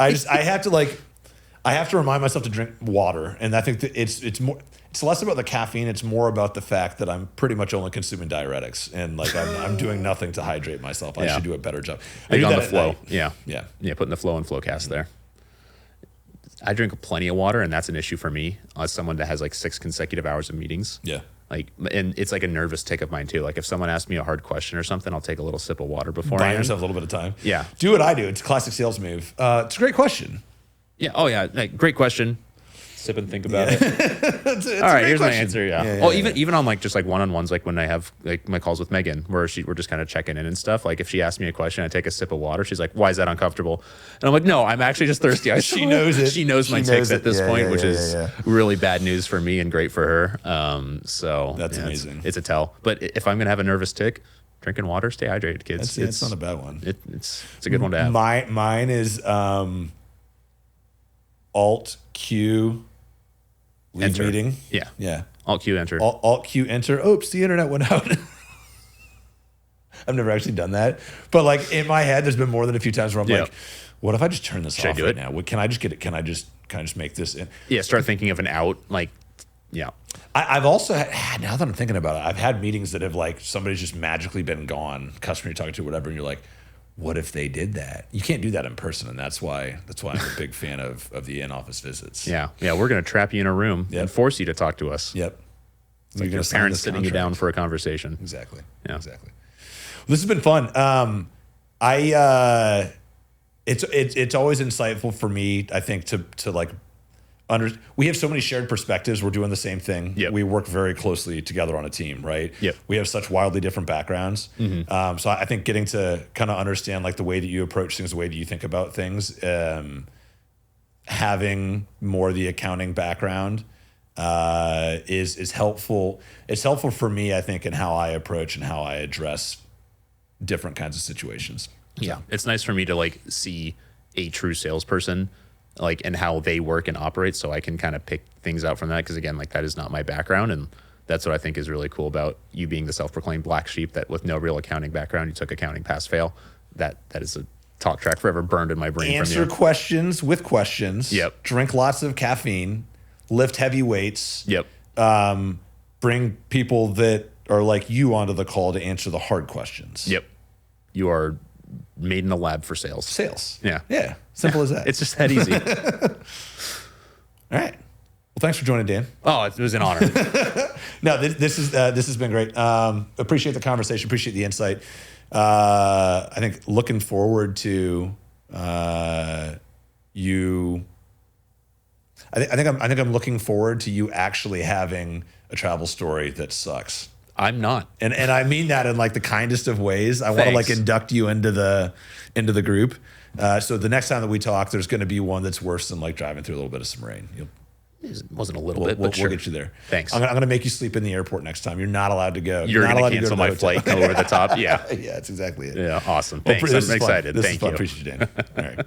I have to remind myself to drink water, and I think that it's less about the caffeine. It's more about the fact that I'm pretty much only consuming diuretics, and like I'm doing nothing to hydrate myself. I should do a better job. I do on that the at flow. night. Yeah, putting the flow and flow cast there. I drink plenty of water, and that's an issue for me as someone that has like 6 consecutive hours of meetings. Yeah. Like, and it's like a nervous tick of mine too. Like if someone asks me a hard question or something, I'll take a little sip of water before. Buy yourself a little bit of time. Yeah. Do what I do. It's a classic sales move. It's a great question. Yeah. Oh yeah. Like, great question. Sip and think about it. It's All right. Here's question. my answer. Yeah. Well, even on like just like one-on-ones, like when I have like my calls with Megan, where we're just kind of checking in and stuff. Like if she asks me a question, I take a sip of water. She's like, "Why is that uncomfortable?" And I'm like, "No, I'm actually just thirsty." She knows it. She knows my ticks at this point, which is yeah. really bad news for me and great for her. So That's amazing. It's a tell. But if I'm gonna have a nervous tick, drinking water, stay hydrated, kids. It's not a bad one. It's a good one to have. Mine is Alt Q. Leave Enter. meeting. Yeah. Alt Q enter. Alt Q enter. Oops, the internet went out. I've never actually done that, but like in my head, there's been more than a few times where I'm like, "What if I just turn this off right now? Can I just get it? Can I just make this in?" Yeah. Start thinking of an out. Like, yeah. I've also had, now that I'm thinking about it, I've had meetings that have like somebody's just magically been gone, customer you're talking to, whatever, and you're like, what if they did that? You can't do that in person, and that's why I'm a big fan of the in-office visits. Yeah. We're gonna trap you in a room and force you to talk to us. Yep. It's like your parents sitting you down for a conversation. Exactly. Yeah. Exactly. Well, this has been fun. It's always insightful for me, I think, to like we have so many shared perspectives. We're doing the same thing. Yep. We work very closely together on a team, right? Yep. We have such wildly different backgrounds. So I think getting to kind of understand like the way that you approach things, the way that you think about things, having more of the accounting background is helpful. It's helpful for me, I think, in how I approach and how I address different kinds of situations. Yeah. It's nice for me to like see a true salesperson, like, and how they work and operate, so I can kind of pick things out from that. Because again, like that is not my background, and that's what I think is really cool about you being the self-proclaimed black sheep that with no real accounting background, you took accounting pass fail. That is a talk track forever burned in my brain. Answer questions with questions. Yep. Drink lots of caffeine. Lift heavy weights. Yep. Bring people that are like you onto the call to answer the hard questions. Yep. You are made in a lab for sales. Sales. Yeah. Yeah. Simple as that. It's just that easy. All right. Well, thanks for joining, Dan. Oh, it was an honor. No, this has been great. Appreciate the conversation. Appreciate the insight. I think looking forward to you. I think I'm looking forward to you actually having a travel story that sucks. I'm not. And I mean that in like the kindest of ways. I want to like induct you into the group. So the next time that we talk, there's going to be one that's worse than like driving through a little bit of some rain. It wasn't a little bit, but we'll get you there. Thanks. I'm going to make you sleep in the airport next time. You're not allowed to go. You're not going allowed to cancel go to my flight, go over the top. Yeah. Yeah, that's exactly it. Yeah, awesome. Well, Thanks. this I'm is fun. excited. This Thank is fun. you. Appreciate you, Dan. All right.